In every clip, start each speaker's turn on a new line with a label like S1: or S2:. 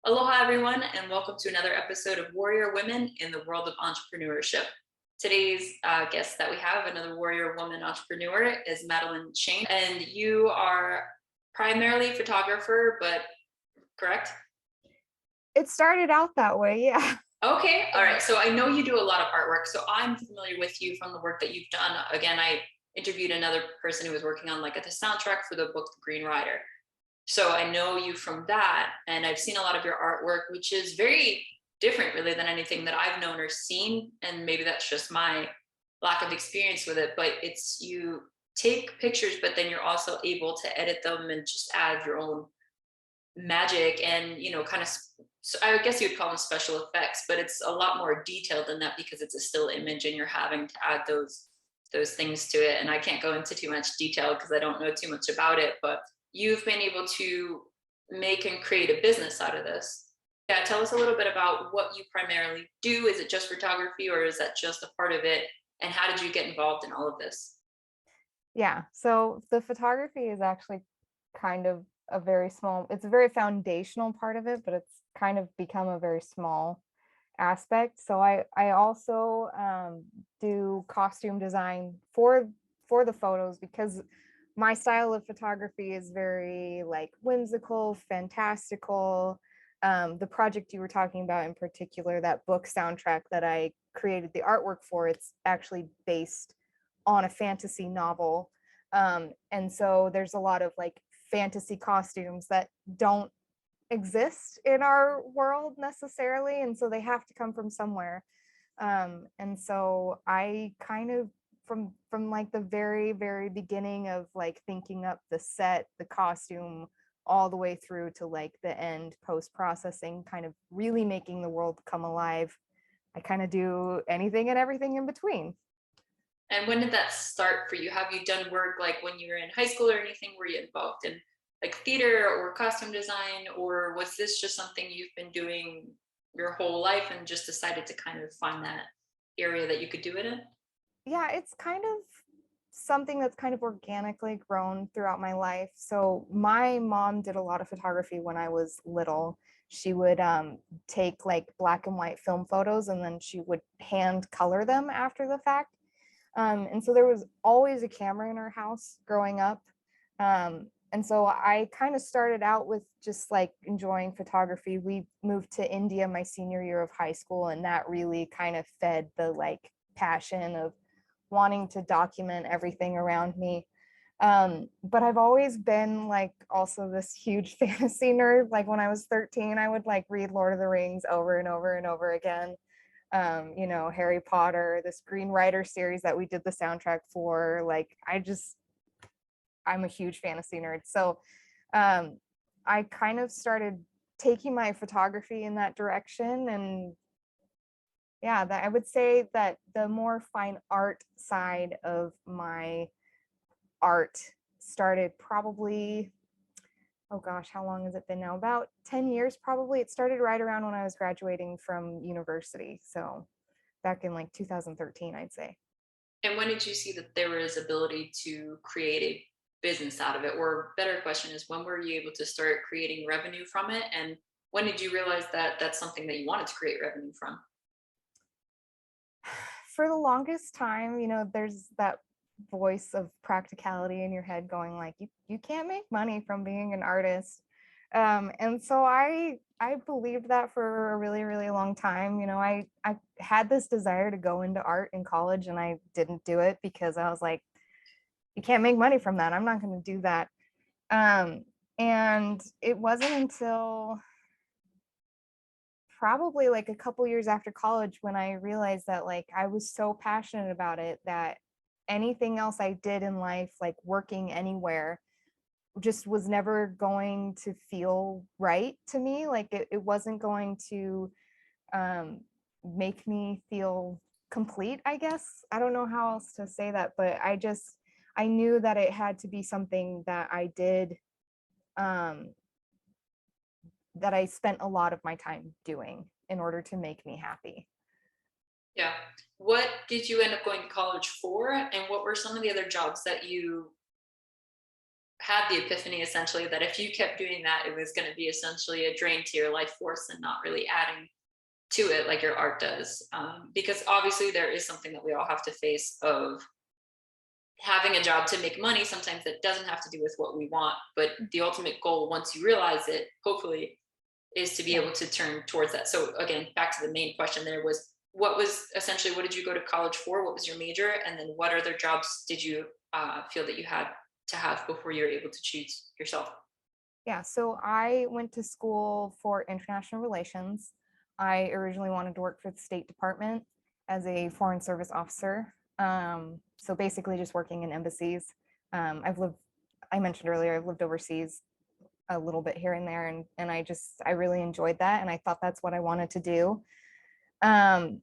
S1: Aloha, everyone, and welcome to another episode of Warrior Women in the World of Entrepreneurship. Today's guest that we have, another warrior woman entrepreneur, is Madeline Shayne, and you are primarily a photographer, but correct?
S2: It started out that way, yeah.
S1: Okay, all right. So I know you do a lot of artwork, so I'm familiar with you from the work that you've done. Again, I interviewed another person who was working on the soundtrack for the book The Green Rider. So I know you from that, and I've seen a lot of your artwork, which is very different, really, than anything that I've known or seen. And maybe that's just my lack of experience with it. But it's you take pictures, but then you're also able to edit them and just add your own magic and kind of. So I guess you'd call them special effects, but it's a lot more detailed than that because it's a still image, and you're having to add those things to it. And I can't go into too much detail because I don't know too much about it, but you've been able to make and create a business out of this. Yeah, tell us a little bit about what you primarily do. Is it just photography, or is that just a part of it? And how did you get involved in all of this?
S2: Yeah, so the photography is actually kind of it's a very foundational part of it, but it's kind of become a very small aspect. So I also do costume design for the photos because my style of photography is very like whimsical, fantastical. The project you were talking about in particular, that book soundtrack that I created the artwork for, it's actually based on a fantasy novel. And so there's a lot of like fantasy costumes that don't exist in our world necessarily. And so they have to come from somewhere. And so I kind of from like the very beginning of like thinking up the set, the costume, all the way through to like the end post processing, kind of really making the world come alive. I kind of do anything and everything in between.
S1: And when did that start for you? Have you done work like when you were in high school or anything? Were you involved in like theater or costume design, or was this just something you've been doing your whole life and just decided to kind of find that area that you could do it in?
S2: Yeah, it's kind of something that's kind of organically grown throughout my life. So my mom did a lot of photography when I was little. She would take like black and white film photos and then she would hand color them after the fact. And so there was always a camera in our house growing up. And so I kind of started out with just like enjoying photography. We moved to India my senior year of high school, and that really kind of fed the like passion of wanting to document everything around me. But I've always been like also this huge fantasy nerd. Like when I was 13, I would like read Lord of the Rings over and over and over again. Harry Potter, this Green Rider series that we did the soundtrack for. Like I'm a huge fantasy nerd. So I kind of started taking my photography in that direction. And yeah, that I would say that the more fine art side of my art started probably, oh gosh, how long has it been now? About 10 years probably. It started right around when I was graduating from university. So back in like 2013, I'd say.
S1: And when did you see that there was ability to create a business out of it? Or better question is, when were you able to start creating revenue from it? And when did you realize that that's something that you wanted to create revenue from?
S2: For the longest time, there's that voice of practicality in your head going like, you can't make money from being an artist. And so I believed that for a really long time. I had this desire to go into art in college, and I didn't do it because I was like, you can't make money from that. I'm not going to do that. And it wasn't until probably like a couple years after college when I realized that like I was so passionate about it that anything else I did in life, like working anywhere, just was never going to feel right to me. Like it wasn't going to um, make me feel complete, I guess. I don't know how else to say that, but I knew that it had to be something that I did, um, that I spent a lot of my time doing in order to make me happy.
S1: Yeah. What did you end up going to college for? And what were some of the other jobs that you had the epiphany essentially that if you kept doing that, it was going to be essentially a drain to your life force and not really adding to it like your art does. Because obviously there is something that we all have to face of having a job to make money. Sometimes that doesn't have to do with what we want, but the ultimate goal, once you realize it, hopefully, is to be
S2: Yeah.
S1: able to turn towards that. So again, back to the main question there was, what was essentially, what did you go to college for? What was your major? And then what other jobs did you feel that you had to have before you were able to choose yourself?
S2: Yeah, so I went to school for international relations. I originally wanted to work for the State Department as a foreign service officer. So basically just working in embassies. I mentioned earlier, I've lived overseas a little bit here and there, and I really enjoyed that. And I thought that's what I wanted to do. Um,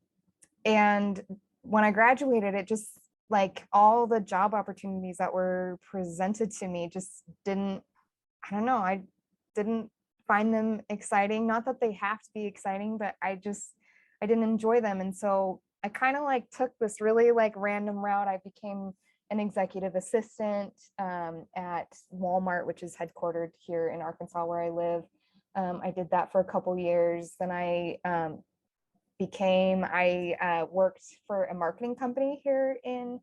S2: and when I graduated, it just like all the job opportunities that were presented to me just didn't, I don't know, I didn't find them exciting. Not that they have to be exciting, but I didn't enjoy them. And so I kind of like took this really like random route. I became an executive assistant at Walmart, which is headquartered here in Arkansas where I live. I did that for a couple years. Then I worked for a marketing company here in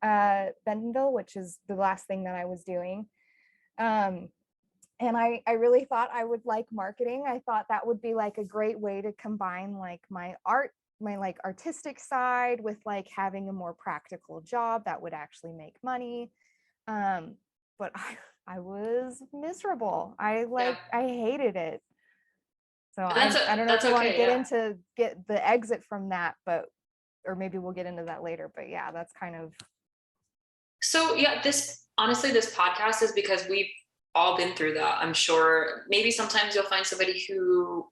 S2: Bentonville, which is the last thing that I was doing. Um, and I really thought I would like marketing. I thought that would be like a great way to combine like my like artistic side with like having a more practical job that would actually make money. But I was miserable.
S1: Yeah,
S2: I hated it. So
S1: but
S2: I don't know if
S1: that's
S2: you want to
S1: okay.
S2: get
S1: Yeah.
S2: into get the exit from that, but or maybe we'll get into that later. But yeah, that's kind of
S1: So yeah, this honestly, this podcast is because we've all been through that. I'm sure maybe sometimes you'll find somebody who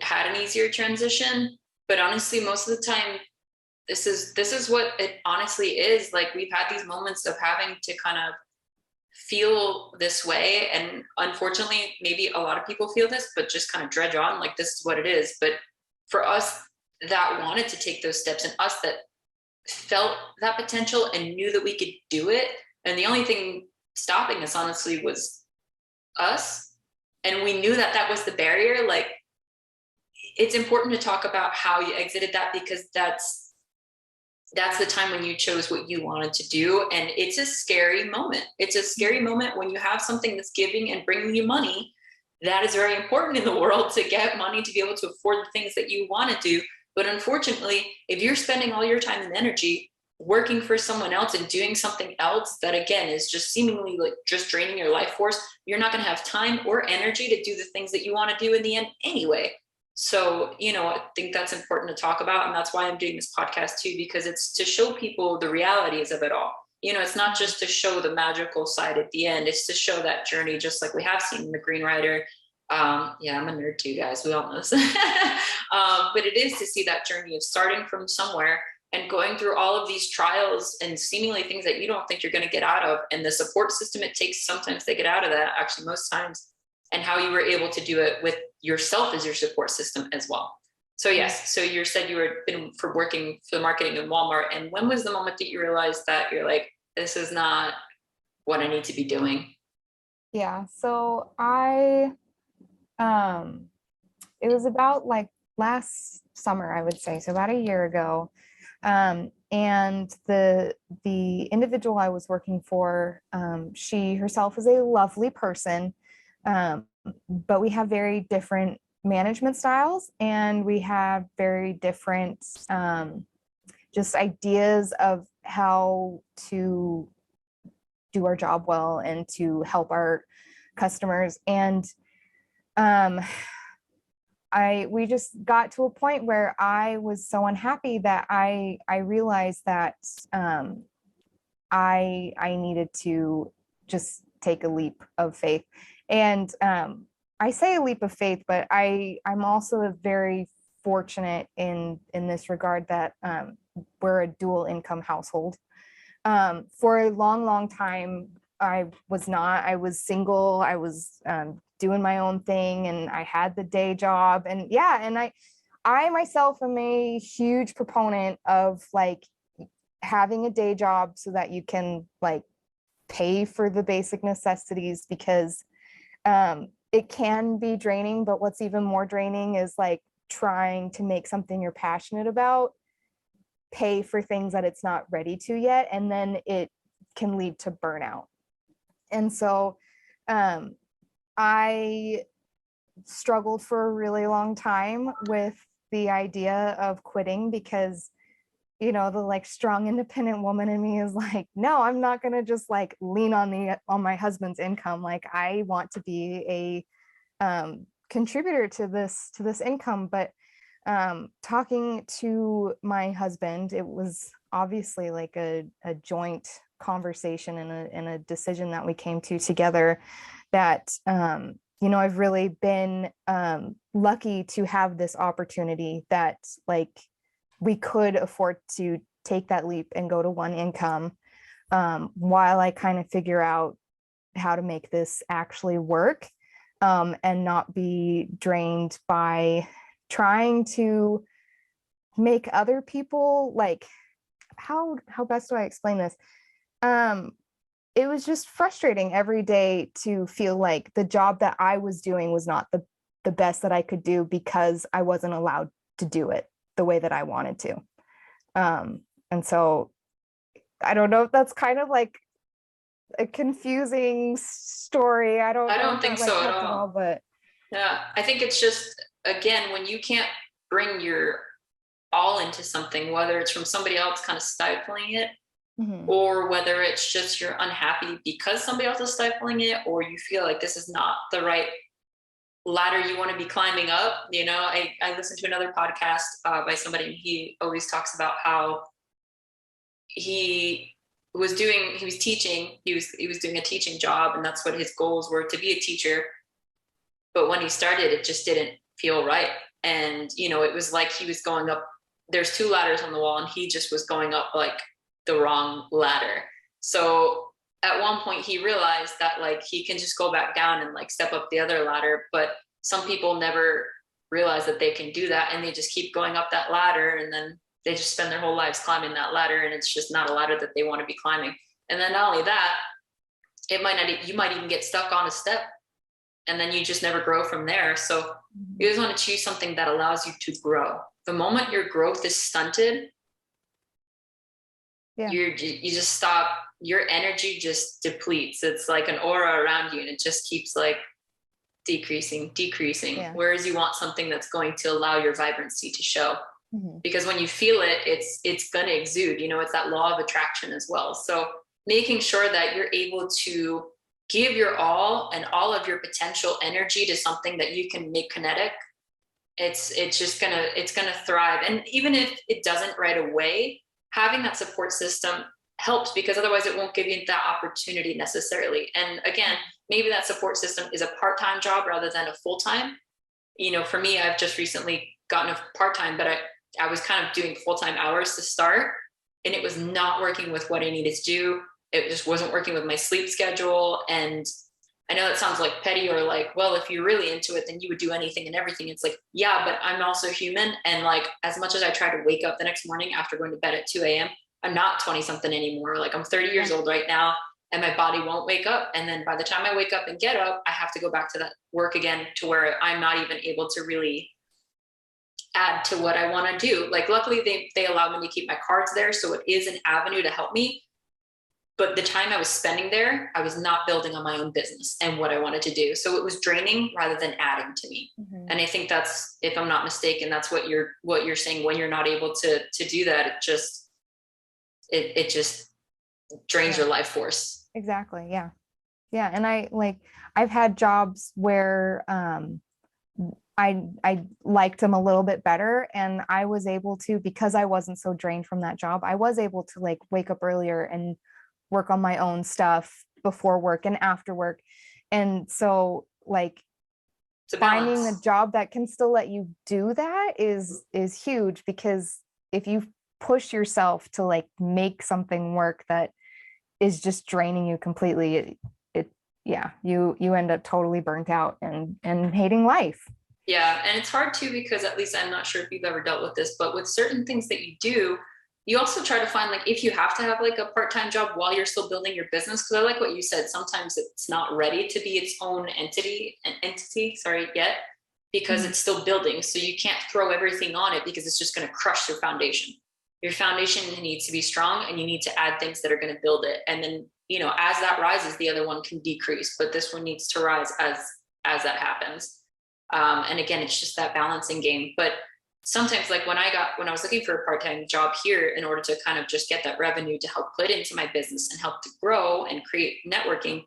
S1: had an easier transition, but honestly, most of the time, this is what it honestly is. Like we've had these moments of having to kind of feel this way, and unfortunately, maybe a lot of people feel this, but just kind of dredge on like this is what it is. But for us that wanted to take those steps, and us that felt that potential and knew that we could do it. And the only thing stopping us, honestly, was us. And we knew that that was the barrier. Like, it's important to talk about how you exited that, because that's the time when you chose what you wanted to do. And it's a scary moment. It's a scary moment when you have something that's giving and bringing you money. That is very important in the world, to get money to be able to afford the things that you want to do. But unfortunately, if you're spending all your time and energy working for someone else and doing something else that again is just seemingly like just draining your life force, you're not going to have time or energy to do the things that you want to do in the end anyway. So, I think that's important to talk about. And that's why I'm doing this podcast too, because it's to show people the realities of it all. It's not just to show the magical side at the end, it's to show that journey, just like we have seen in the Green Rider. Yeah, I'm a nerd too, guys. We all know this. But it is to see that journey of starting from somewhere and going through all of these trials and seemingly things that you don't think you're going to get out of. And the support system it takes sometimes to get out of that, actually, most times, and how you were able to do it with yourself as your support system as well. So yes, so you said you were been for working for the marketing in Walmart. And when was the moment that you realized that you're like, this is not what I need to be doing?
S2: yeah. So um it was about like last summer, I would say, so about a year ago. And the individual I was working for, she herself is a lovely person, but we have very different management styles, and we have very different just ideas of how to do our job well and to help our customers. And um, we just got to a point where I was so unhappy that I realized that I needed to just take a leap of faith. And I say a leap of faith, but I'm also very fortunate in this regard that we're a dual income household. For a long time, I was not. I was single. I was doing my own thing, and I had the day job. And yeah, and I myself am a huge proponent of like having a day job so that you can like pay for the basic necessities, because it can be draining, but what's even more draining is like trying to make something you're passionate about pay for things that it's not ready to yet, and then it can lead to burnout. And so I struggled for a really long time with the idea of quitting, because the like strong independent woman in me is like, no, I'm not going to just like lean on my husband's income. Like, I want to be a contributor to this income. But talking to my husband, it was obviously like a joint conversation and a decision that we came to together, that I've really been lucky to have this opportunity, that like we could afford to take that leap and go to one income, while I kind of figure out how to make this actually work, and not be drained by trying to make other people, like, how best do I explain this? It was just frustrating every day to feel like the job that I was doing was not the best that I could do, because I wasn't allowed to do it the way that I wanted to. And so I don't know if that's kind of like a confusing story. I don't
S1: I
S2: know
S1: don't
S2: if
S1: think
S2: that like
S1: so at
S2: helped at
S1: all.
S2: all, but
S1: Yeah, I think it's just, again, when you can't bring your all into something, whether it's from somebody else kind of stifling it,
S2: mhm.
S1: or whether it's just you're unhappy because somebody else is stifling it, or you feel like this is not the right ladder you want to be climbing up. I listened to another podcast by somebody, and he always talks about how he he was teaching, he was doing a teaching job, and that's what his goals were, to be a teacher. But when he started, it just didn't feel right. And, it was like he was going up, there's two ladders on the wall, and he just was going up like the wrong ladder. So at one point he realized that like he can just go back down and like step up the other ladder. But some people never realize that they can do that, and they just keep going up that ladder, and then they just spend their whole lives climbing that ladder, and it's just not a ladder that they want to be climbing. And then not only that, you might even get stuck on a step, and then you just never grow from there. So you always want to choose something that allows you to grow. The moment your growth is stunted,
S2: Yeah.
S1: you just stop, your energy just depletes. It's like an aura around you, and it just keeps like decreasing.
S2: Yeah.
S1: Whereas you want something that's going to allow your vibrancy to show.
S2: Mhm.
S1: Because when you feel it, it's going to exude. It's that law of attraction as well. So making sure that you're able to give your all and all of your potential energy to something that you can make kinetic, it's gonna thrive. And even if it doesn't right away, having that support system helps, because otherwise it won't give you that opportunity necessarily. And again, maybe that support system is a part-time job rather than a full-time. For me, I've just recently gotten a part-time, but I was kind of doing full-time hours to start, and it was not working with what I needed to do. It just wasn't working with my sleep schedule. And I know that sounds like petty, or like, well, if you're really into it, then you would do anything and everything. It's like, yeah, but I'm also human. And like, as much as I try to wake up the next morning after going to bed at 2 a.m., I'm not 20 something anymore. Like, I'm 30 years old right now, and my body won't wake up. And then by the time I wake up and get up, I have to go back to that work again, to where I'm not even able to really add to what I want to do. Like, luckily they allow me to keep my cards there, so it is an avenue to help me. But the time I was spending there, I was not building on my own business and what I wanted to do. So it was draining rather than adding to me.
S2: Mhm.
S1: And I think that's, if I'm not mistaken, that's what you're saying. When you're not able to do that, it just drains your life force.
S2: Exactly. Yeah. Yeah. And I've had jobs where I liked them a little bit better, and I was able to, because I wasn't so drained from that job, I was able to like wake up earlier and work on my own stuff before work and after work. And so like finding a job that can still let you do that is huge, because if you push yourself to like make something work that is just draining you completely, you end up totally burnt out and hating life.
S1: Yeah. And it's hard too, because at least I'm not sure if you've ever dealt with this, but with certain things that you do, you also try to find, like, if you have to have like a part-time job while you're still building your business, because I like what you said, sometimes it's not ready to be its own entity, sorry, yet, because
S2: Mhm.
S1: it's still building. So you can't throw everything on it because it's just going to crush your foundation. Your foundation needs to be strong, and you need to add things that are going to build it. And then, as that rises, the other one can decrease, but this one needs to rise as that happens. And again, it's just that balancing game. But sometimes, like when I was looking for a part-time job here in order to kind of just get that revenue to help put into my business and help to grow and create networking,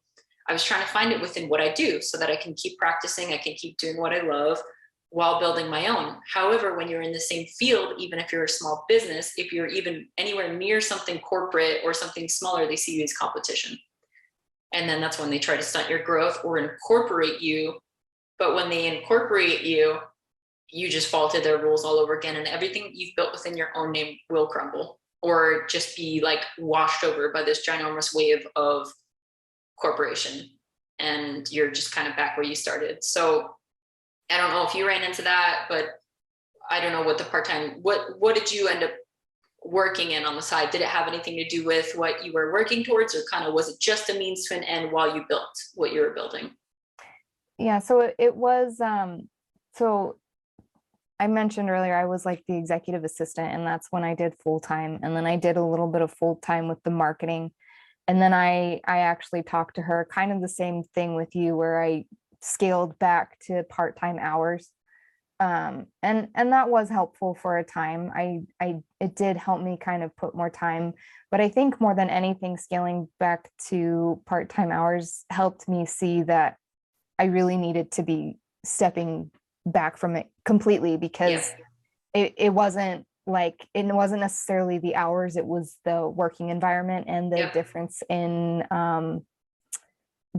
S1: I was trying to find it within what I do so that I can keep practicing, I can keep doing what I love while building my own. However, when you're in the same field, even if you're a small business, if you're even anywhere near something corporate or something smaller, they see you as competition. And then that's when they try to stunt your growth or incorporate you. But when they incorporate you, you just fall to their rules all over again, and everything you've built within your own name will crumble or just be like washed over by this ginormous wave of corporation, and you're just kind of back where you started. So I don't know if you ran into that, but I don't know what the part-time, what did you end up working in on the side? Did it have anything to do with what you were working towards, or kind of was it just a means to an end while you built what you were building?
S2: Yeah, so it was so I mentioned earlier I was like the executive assistant, and that's when I did full time, and then I did a little bit of full time with the marketing. And then I actually talked to her, kind of the same thing with you, where I scaled back to part-time hours. And that was helpful for a time. I it did help me kind of put more time, but I think more than anything, scaling back to part-time hours helped me see that I really needed to be stepping back from it completely,
S1: Yeah.
S2: because it wasn't like, it wasn't necessarily the hours, it was the working environment and the
S1: Yep.
S2: difference in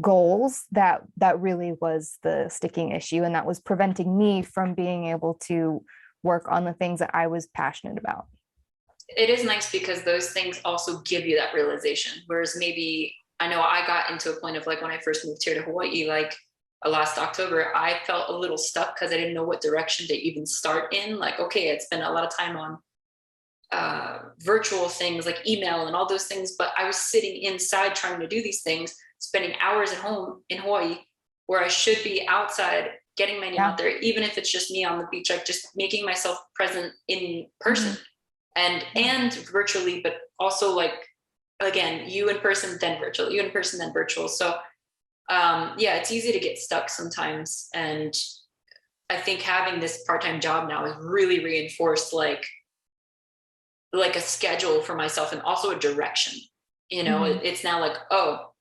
S2: goals that really was the sticking issue, and that was preventing me from being able to work on the things that I was passionate about.
S1: It is nice because those things also give you that realization. Whereas maybe I know I got into a point of, like, when I first moved here to Hawaii, like last October, I felt a little stuck because I didn't know what direction to even start in. Like, okay, I'd spent a lot of time on virtual things like email and all those things, but I was sitting inside trying to do these things, spending hours at home in Hawaii where I should be outside getting my name
S2: Yeah.
S1: out there, even if it's just me on the beach, like just making myself present in person.
S2: Mhm.
S1: And virtually, but also, like, again, you in person then virtual, you in person then virtual. So yeah, it's easy to get stuck sometimes. And I think having this part-time job now has really reinforced like a schedule for myself, and also a direction.
S2: Mhm.
S1: It's now like, oh,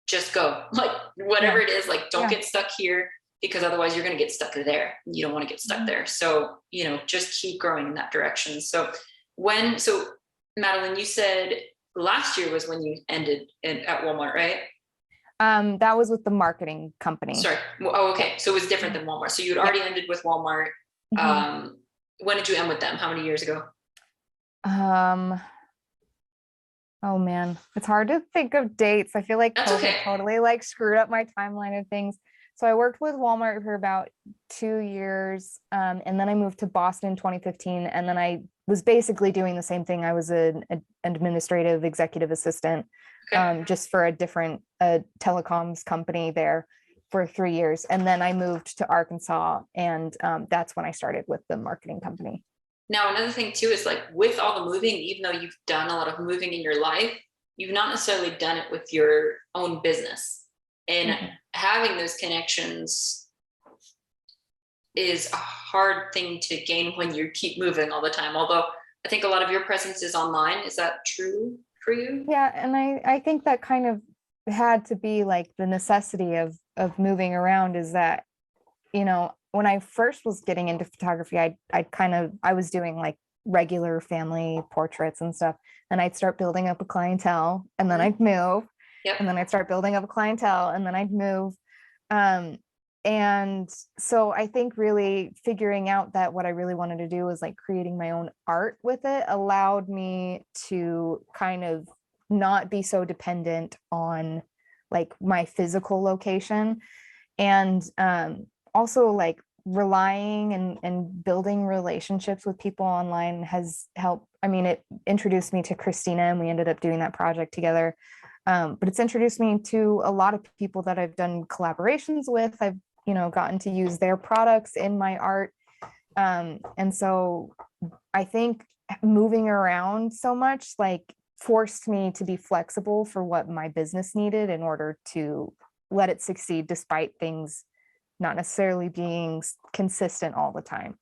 S1: just go, like whatever
S2: Yeah.
S1: it is, like don't
S2: Yeah.
S1: get stuck here, because otherwise you're going to get stuck there. You don't want to get stuck
S2: Mhm.
S1: there. So just keep growing in that direction. So Madeline, you said last year was when you ended at Walmart, right?
S2: That was with the marketing company.
S1: Sorry. Oh,
S2: Yeah.
S1: okay. So it was different
S2: Mhm.
S1: than Walmart. So you'd
S2: Yeah.
S1: already ended with Walmart.
S2: Mhm.
S1: um when did you end with them? How many years ago?
S2: Um, oh man, it's hard to think of dates. I feel like
S1: That's okay.
S2: COVID totally like screwed up my timeline of things. So I worked with Walmart for about 2 years, and then I moved to Boston in 2015, and then I was basically doing the same thing. I was an administrative executive assistant,
S1: Okay.
S2: just for a different telecoms company there for 3 years, and then I moved to Arkansas, and that's when I started with the marketing company.
S1: Now, another thing too is, like, with all the moving, even though you've done a lot of moving in your life, you've not necessarily done it with your own business. And
S2: Mhm.
S1: having those connections is a hard thing to gain when you keep moving all the time. Although I think a lot of your presence is online. Is that true for you?
S2: Yeah, and I think that kind of had to be like the necessity of moving around, is that, when I first was getting into photography, I was doing like regular family portraits and stuff, and I'd start building up a clientele, and then
S1: Mhm.
S2: I'd move,
S1: Yep.
S2: and then I'd start building up a clientele, and then I'd move. Um, and so I think really figuring out that what I really wanted to do was like creating my own art with it allowed me to kind of not be so dependent on like my physical location, and also like relying and building relationships with people online has helped I mean, it introduced me to Christina and we ended up doing that project together. But it's introduced me to a lot of people that I've done collaborations with. I've, gotten to use their products in my art. And so I think moving around so much like forced me to be flexible for what my business needed in order to let it succeed despite things not necessarily being consistent all the time.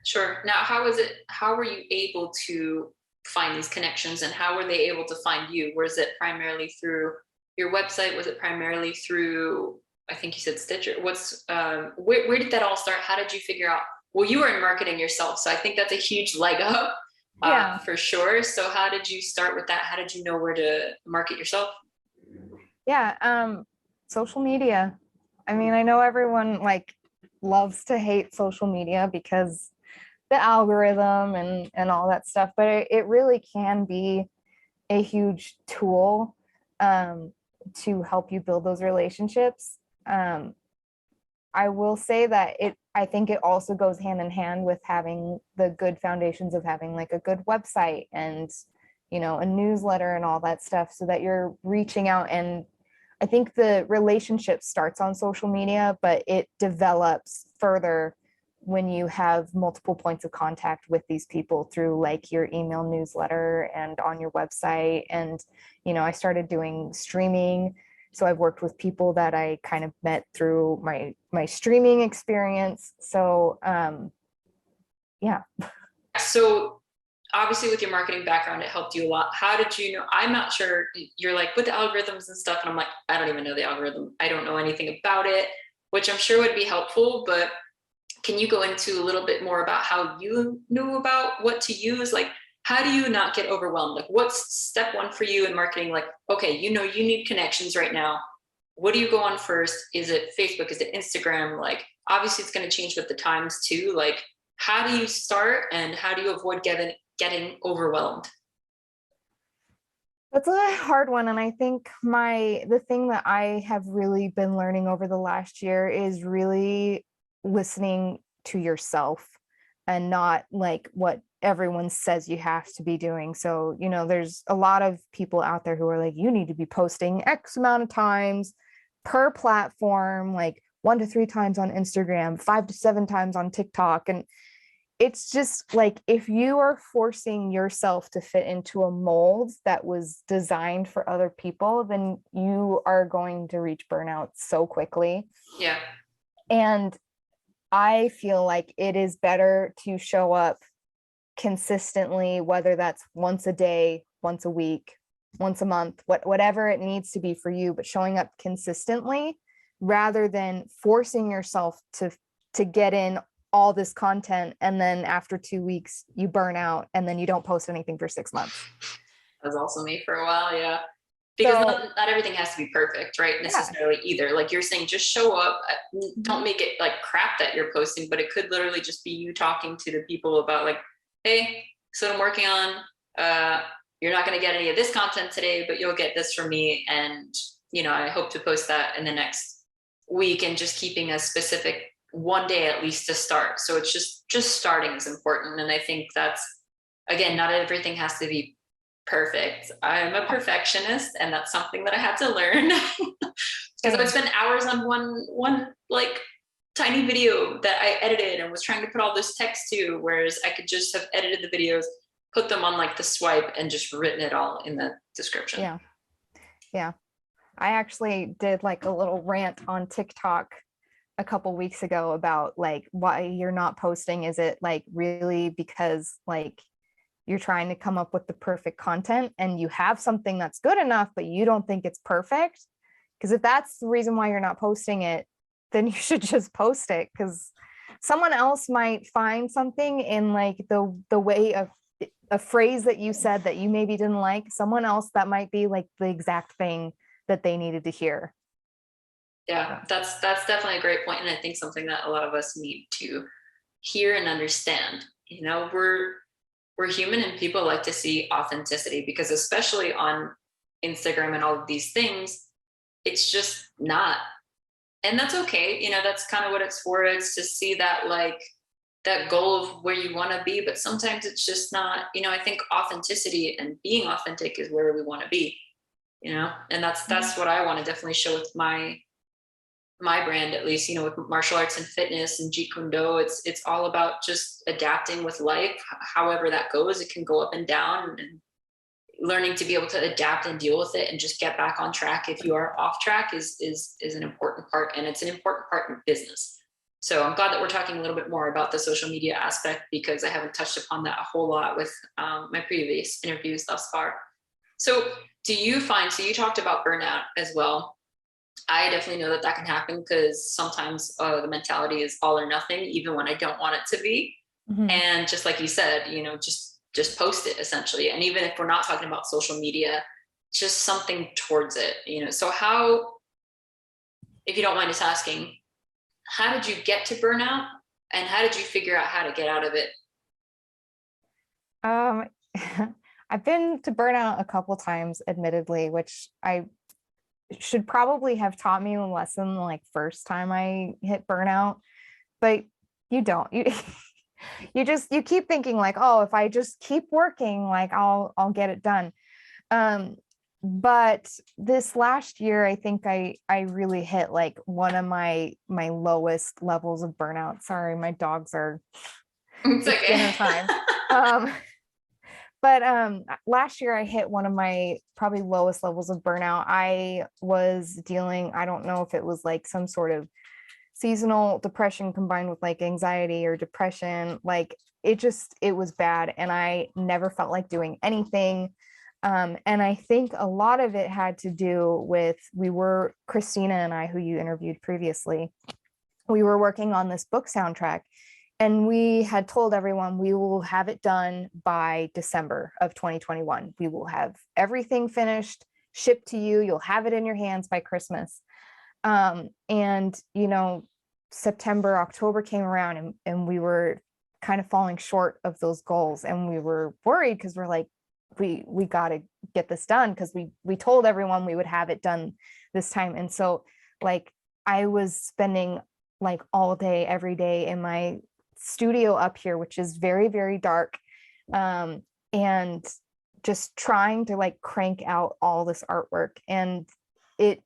S1: Sure. Now, how were you able to find these connections, and how were they able to find you? Was it primarily through your website? Was it primarily through, I think you said Stitcher? Where did that all start? How did you figure out? Well, you were in marketing yourself, so I think that's a huge leg up,
S2: Yeah.
S1: for sure. So how did you start with that? How did you know where to market yourself?
S2: Yeah. Social media. I mean, I know everyone like loves to hate social media because the algorithm and all that stuff, but it really can be a huge tool to help you build those relationships. I will say that I think it also goes hand in hand with having the good foundations of having like a good website and, a newsletter and all that stuff so that you're reaching out. And I think the relationship starts on social media, but it develops further when you have multiple points of contact with these people through like your email newsletter and on your website. And, I started doing streaming. So I've worked with people that I kind of met through my streaming experience. So yeah.
S1: So obviously with your marketing background, it helped you a lot. How did you know? I'm not sure. You're like with the algorithms and stuff. And I'm like, I don't even know the algorithm. I don't know anything about it, which I'm sure would be helpful. But can you go into a little bit more about how you knew about what to use? Like, how do you not get overwhelmed? Like, what's step one for you in marketing? Like, okay, you need connections right now. What do you go on first? Is it Facebook? Is it Instagram? Like, obviously it's going to change with the times too. Like, how do you start and how do you avoid getting overwhelmed?
S2: That's a hard one. And I think the thing that I have really been learning over the last year is really listening to yourself and not like what everyone says you have to be doing. So, there's a lot of people out there who are like, you need to be posting X amount of times per platform, like 1 to 3 times on Instagram, 5 to 7 times on TikTok. And it's just like if you are forcing yourself to fit into a mold that was designed for other people, then you are going to reach burnout so quickly.
S1: Yeah.
S2: And I feel like it is better to show up consistently, whether that's once a day, once a week, once a month, whatever it needs to be for you, but showing up consistently rather than forcing yourself to get in all this content and then after 2 weeks you burn out and then you don't post anything for 6 months.
S1: That was also me for a while. Yeah. Because
S2: So,
S1: not everything has to be perfect, right? Necessarily either. Like you're saying, just show up. Don't make it like crap that you're posting, but it could literally just be you talking to the people about like, hey, so I'm working on, you're not going to get any of this content today, but you'll get this from me. And, I hope to post that in the next week, and just keeping a specific one day at least to start. So it's just starting is important. And I think that's, again, not everything has to be perfect. I'm a perfectionist, and that's something that I had to learn because I would spend hours on one like tiny video that I edited and was trying to put all this text to, whereas I could just have edited the videos, put them on like the swipe, and just written it all in the description.
S2: Yeah. I actually did like a little rant on TikTok a couple weeks ago about like why you're not posting. Is it like really because like you're trying to come up with the perfect content and you have something that's good enough, but you don't think it's perfect? Because if that's the reason why you're not posting it, then you should just post it, because someone else might find something in like the way of a phrase that you said that you maybe didn't like. Someone else that might be like the exact thing that they needed to hear.
S1: Yeah, that's definitely a great point, and I think something that a lot of us need to hear and understand. We're human, and people like to see authenticity, because especially on Instagram and all of these things, it's just not. And that's okay. That's kind of what it's for. It's to see that like that goal of where you want to be, but sometimes it's just not, I think authenticity and being authentic is where we want to be, and that's what I want to definitely show with my brand, at least, with martial arts and fitness and Jeet Kune Do. It's all about just adapting with life, however that goes. It can go up and down, and learning to be able to adapt and deal with it and just get back on track if you are off track is an important part, and it's an important part in business. So I'm glad that we're talking a little bit more about the social media aspect, because I haven't touched upon that a whole lot with my previous interviews thus far. So do you find, so you talked about burnout as well. I definitely know that can happen, because sometimes the mentality is all or nothing, even when I don't want it to be.
S2: Mm-hmm.
S1: And just like you said, just post it essentially. And even if we're not talking about social media, just something towards it, so how, if you don't mind us asking, how did you get to burnout, and how did you figure out how to get out of it?
S2: I've been to burnout a couple times, admittedly, which I should probably have taught me a lesson like first time I hit burnout, but you don't. You keep thinking like, oh, if I just keep working, like I'll get it done. But this last year, I think I really hit like one of my lowest levels of burnout. Sorry, my dogs are
S1: It's okay.
S2: dinner time. But last year I hit one of my probably lowest levels of burnout. I was dealing, I don't know if it was like some sort of seasonal depression combined with like anxiety or depression. Like it was bad, and I never felt like doing anything. And I think a lot of it had to do with, Christina and I, who you interviewed previously, we were working on this book soundtrack, and we had told everyone we will have it done by December of 2021. We will have everything finished, shipped to you. You'll have it in your hands by Christmas. And, September, October came around, and we were kind of falling short of those goals. And we were worried, because we're like, we got to get this done, because we told everyone we would have it done this time. And so like I was spending like all day, every day in my studio up here, which is very, very dark, and just trying to like crank out all this artwork, and it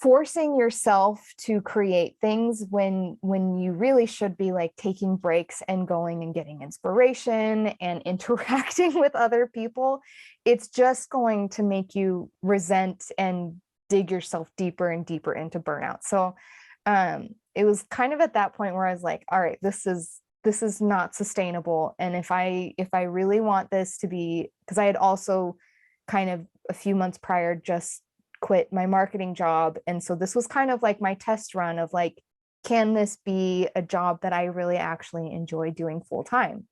S2: forcing yourself to create things when you really should be like taking breaks and going and getting inspiration and interacting with other people. It's just going to make you resent and dig yourself deeper and deeper into burnout. So it was kind of at that point where I was like, all right, this is not sustainable. And if I really want this to be, because I had also kind of a few months prior just quit my marketing job. And so this was kind of like my test run of like, can this be a job that I really actually enjoy doing full time?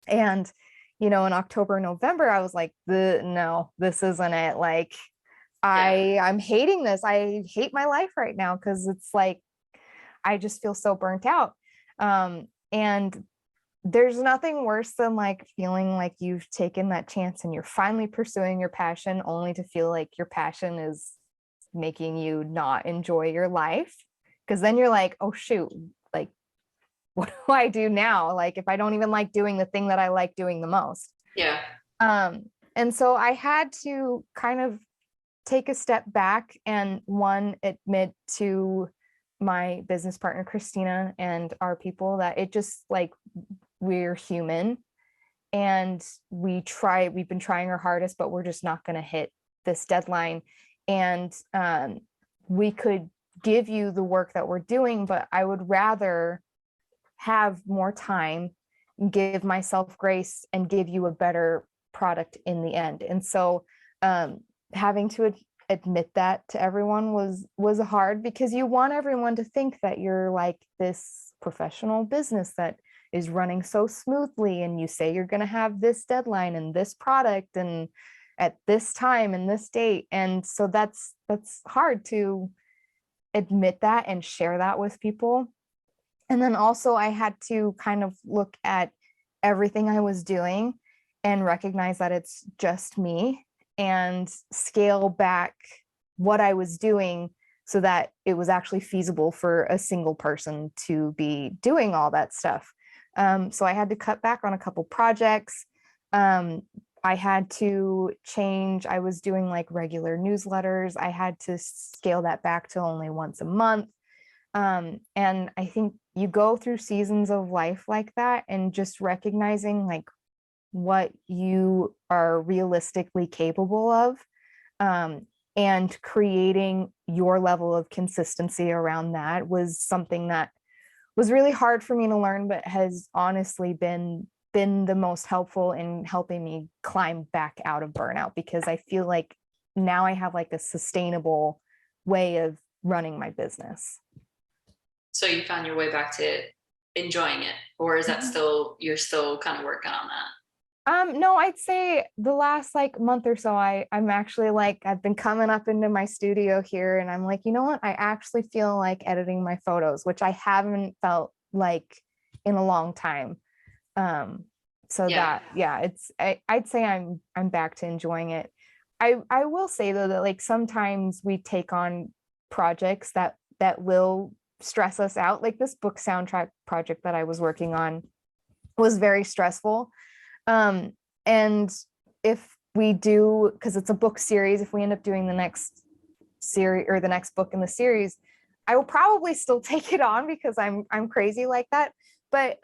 S2: And, in October, November, I was like, no, this isn't it. Like, I'm hating this. I hate my life right now, because it's like, I just feel so burnt out. And there's nothing worse than like feeling like you've taken that chance and you're finally pursuing your passion, only to feel like your passion is making you not enjoy your life. Because then you're like, oh shoot, like what do I do now? Like if I don't even like doing the thing that I like doing the most.
S1: Yeah.
S2: And so I had to kind of take a step back and admit to my business partner, Christina, and our people that it just like, we're human, and we've been trying our hardest, but we're just not going to hit this deadline. And we could give you the work that we're doing, but I would rather have more time, give myself grace, and give you a better product in the end. And so having to admit that to everyone was hard, because you want everyone to think that you're like this professional business that is running so smoothly, and you say you're going to have this deadline and this product and at this time and this date. And so that's hard to admit that and share that with people. And then also I had to kind of look at everything I was doing and recognize that it's just me, and scale back what I was doing so that it was actually feasible for a single person to be doing all that stuff. So I had to cut back on a couple projects. I had to change. I was doing like regular newsletters. I had to scale that back to only once a month. And I think you go through seasons of life like that, and just recognizing like what you are realistically capable of, and creating your level of consistency around that was something that was really hard for me to learn, but has honestly been the most helpful in helping me climb back out of burnout, because I feel like now I have like a sustainable way of running my business.
S1: So you found your way back to enjoying it, or is that still, you're still kind of working on that?
S2: No, I'd say the last like month or so, I'm actually like, I've been coming up into my studio here, and I'm like, you know what? I actually feel like editing my photos, which I haven't felt like in a long time. So
S1: Yeah.
S2: that, yeah, I'd say I'm back to enjoying it. I will say though that like sometimes we take on projects that will stress us out. Like this book soundtrack project that I was working on was very stressful. And if we do, because it's a book series, if we end up doing the next series or the next book in the series, I will probably still take it on because I'm crazy like that. But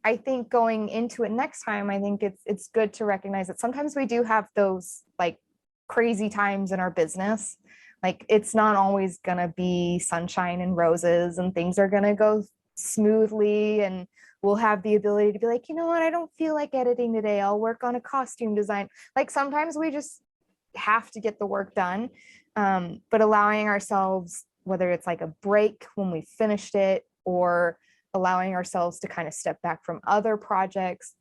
S2: I think going into it next time, I think it's good to recognize that sometimes we do have those like crazy times in our business. Like it's not always gonna be sunshine and roses, and things are gonna go smoothly, and we'll have the ability to be like, you know what, I don't feel like editing today. I'll work on a costume design. Like sometimes we just have to get the work done. But allowing ourselves, whether it's like a break when we finished it, or allowing ourselves to kind of step back from other projects,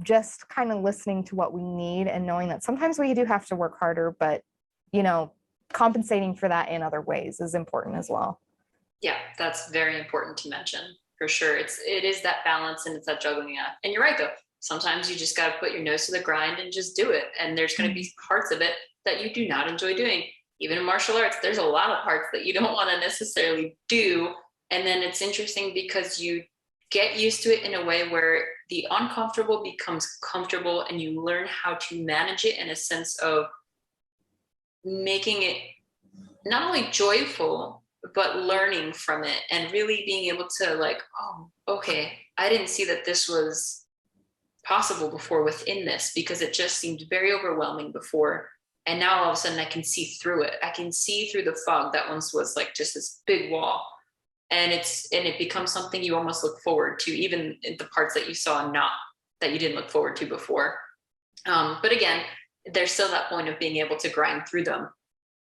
S2: just kind of listening to what we need and knowing that sometimes we do have to work harder, but you know, compensating for that in other ways is important as well.
S1: Yeah, that's very important to mention for sure. It is that balance, and it's that juggling act. And you're right though. Sometimes you just got to put your nose to the grind and just do it. And there's going to be parts of it that you do not enjoy doing. Even in martial arts, there's a lot of parts that you don't want to necessarily do. And then it's interesting because you get used to it in a way where the uncomfortable becomes comfortable, and you learn how to manage it in a sense of making it not only joyful, but learning from it and really being able to like, oh, okay, I didn't see that this was possible before within this, because it just seemed very overwhelming before. And now all of a sudden I can see through it. I can see through the fog that once was like just this big wall. And it becomes something you almost look forward to, even in the parts that you saw not, that you didn't look forward to before. But again, there's still that point of being able to grind through them.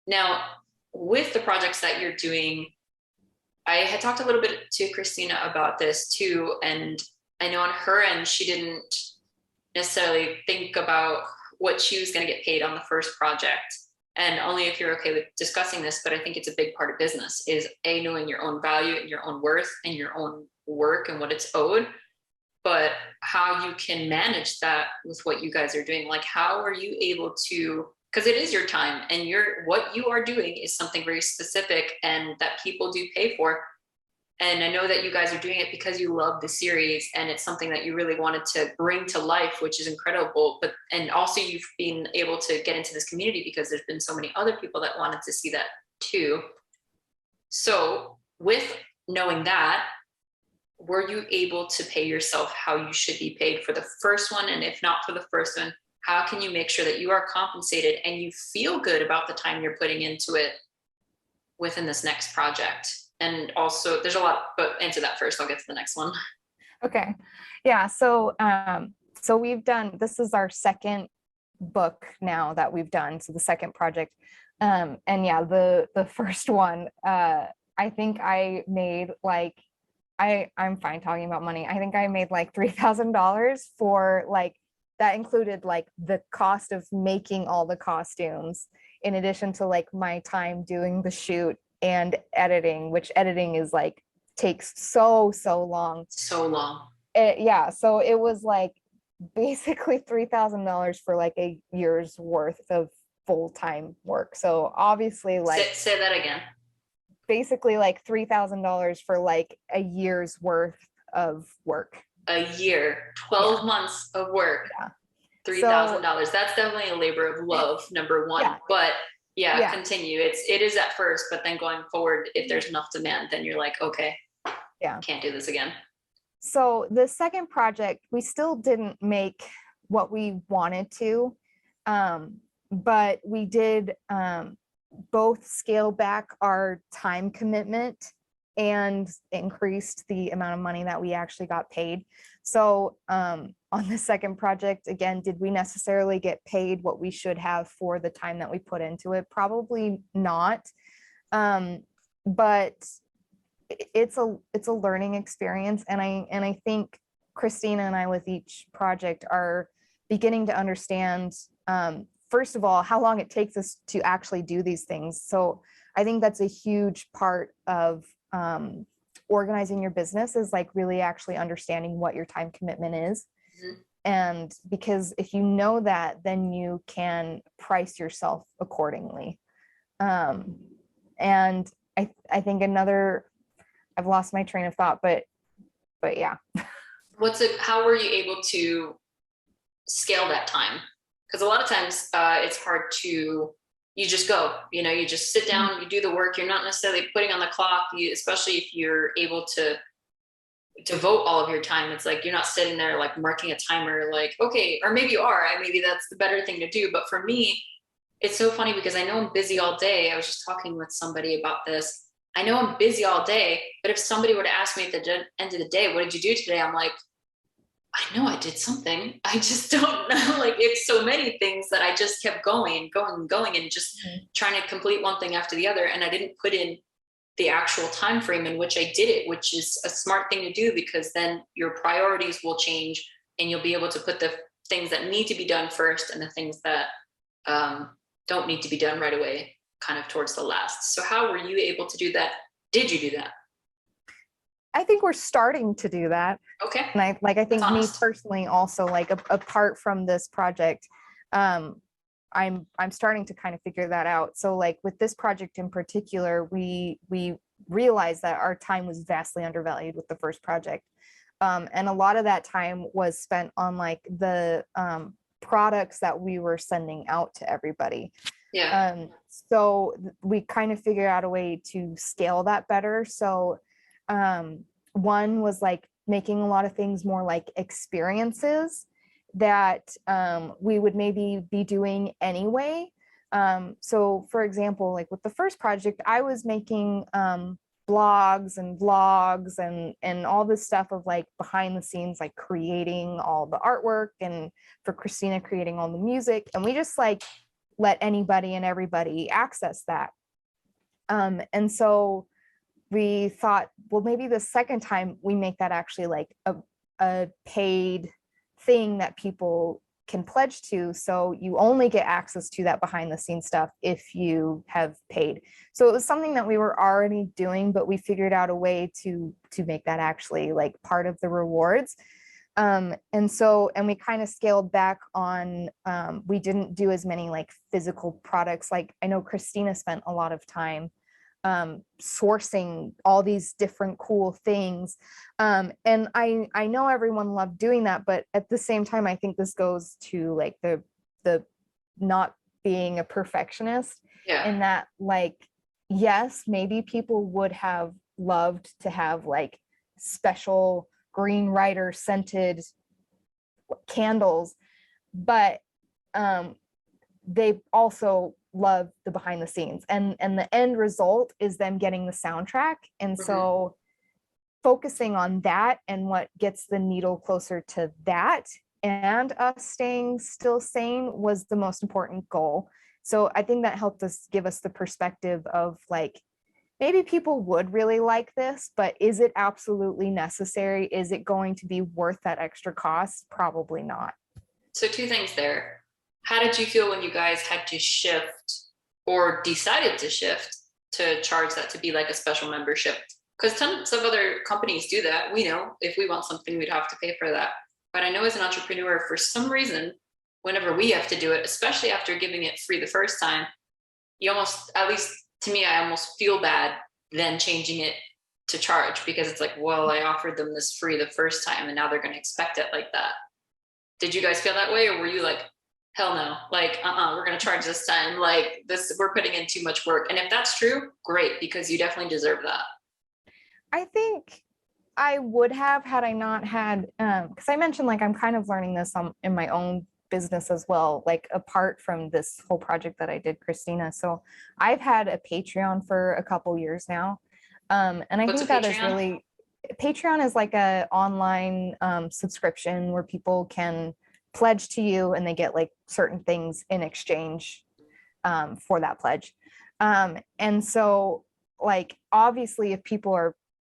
S1: Now, with the projects that you're doing, I had talked a little bit to Christina about this too. And I know on her end, she didn't necessarily think about what she was going to get paid on the first project. And only if you're okay with discussing this, but I think it's a big part of business is knowing your own value and your own worth and your own work and what it's owed, but how you can manage that with what you guys are doing. Like, how are you able to, because it is your time, and what you are doing is something very specific and that people do pay for. And I know that you guys are doing it because you love the series and it's something that you really wanted to bring to life, which is incredible. And also you've been able to get into this community because there's been so many other people that wanted to see that too. So with knowing that, were you able to pay yourself how you should be paid for the first one? And if not for the first one, how can you make sure that you are compensated and you feel good about the time you're putting into it within this next project? And also there's a lot, but answer that first. I'll get to the next one.
S2: Okay. Yeah. So we've done, this is our second book now that we've done. So the second project. And yeah, the first one, I think I made like, I'm fine talking about money. I think I made like $3,000 for like, that included like the cost of making all the costumes, in addition to like my time doing the shoot and editing, which editing is like takes so long.
S1: So long.
S2: Yeah, so it was like basically $3,000 for like a year's worth of full-time work. So obviously like
S1: Say that again.
S2: basically like $3,000 for like a year's worth of work.
S1: A year, 12
S2: Yeah.
S1: months of work,
S2: Yeah. So
S1: $3,000. That's definitely a labor of love, number one.
S2: yeah.
S1: But yeah,
S2: Yeah.
S1: continue. It is at first, but then going forward, if there's enough demand, then you're like, okay,
S2: Yeah.
S1: can't do this again.
S2: So the second project, we still didn't make what we wanted to, but we did both scale back our time commitment and increased the amount of money that we actually got paid. So on the second project, again, did we necessarily get paid what we should have for the time that we put into it? Probably not. But it's a learning experience, and I think Christina and I with each project are beginning to understand, first of all, how long it takes us to actually do these things. So I think that's a huge part of organizing your business, is like really actually understanding what your time commitment is.
S1: Mhm.
S2: And because if you know that, then you can price yourself accordingly. And I think I've lost my train of thought, but yeah.
S1: How were you able to scale that time? Because a lot of times it's hard to, you just go, you just sit down, you do the work. You're not necessarily putting on the clock, especially if you're able to devote all of your time. It's like, you're not sitting there like marking a timer, like, okay, or maybe you are, maybe that's the better thing to do. But for me, it's so funny because I know I'm busy all day. I was just talking with somebody about this. I know I'm busy all day, but if somebody were to ask me at the end of the day, what did you do today? I'm like, I know I did something. I just don't know. Like, it's so many things that I just kept going and just trying to complete one thing after the other. And I didn't put in the actual time frame in which I did it, which is a smart thing to do, because then your priorities will change and you'll be able to put the things that need to be done first and the things that don't need to be done right away kind of towards the last. So how were you able to do that? Did you do that?
S2: I think we're starting to do that.
S1: Okay.
S2: And I think me personally also, like apart from this project, I'm starting to kind of figure that out. So like with this project in particular, we realized that our time was vastly undervalued with the first project. And a lot of that time was spent on like the products that we were sending out to everybody.
S1: Yeah.
S2: So we kind of figured out a way to scale that better. So one was like making a lot of things more like experiences that we would maybe be doing anyway. So for example, like with the first project, I was making blogs and vlogs and all this stuff of like behind the scenes, like creating all the artwork, and for Christina creating all the music, and we just like let anybody and everybody access that. And so we thought, well, maybe the second time we make that actually like a paid thing that people can pledge to. So you only get access to that behind the scenes stuff if you have paid. So it was something that we were already doing, but we figured out a way to make that actually like part of the rewards. And we kind of scaled back on, we didn't do as many like physical products. Like I know Christina spent a lot of time sourcing all these different cool things. And I know everyone loved doing that, but at the same time, I think this goes to like the not being a perfectionist.
S1: Yeah.
S2: In that, like, yes, maybe people would have loved to have like special green writer scented candles, but they also love the behind the scenes, and the end result is them getting the soundtrack. And so focusing on that and what gets the needle closer to that and us staying still sane was the most important goal. So I think that helped us give us the perspective of like, maybe people would really like this, but is it absolutely necessary? Is it going to be worth that extra cost? Probably not.
S1: So two things there. How did you feel when you guys had to shift or decided to shift to charge that to be like a special membership? Because tons of other companies do that. We know if we want something, we'd have to pay for that. But I know as an entrepreneur, for some reason, whenever we have to do it, especially after giving it free the first time, you almost, at least to me, I almost feel bad then changing it to charge, because it's like, well, I offered them this free the first time and now they're going to expect it like that. Did you guys feel that way, or were you like, hell no, like, we're going to charge this time, like this, we're putting in too much work? And if that's true, great, because you definitely deserve that.
S2: I think I would have, had I not had, because I mentioned like I'm kind of learning this in my own business as well, like apart from this whole project that I did, Christina. So I've had a Patreon for a couple years now. And I
S1: What's a
S2: think that is
S1: Patreon?
S2: really, Patreon is like a online subscription where people can pledge to you and they get like certain things in exchange for that pledge. And so like, obviously if people are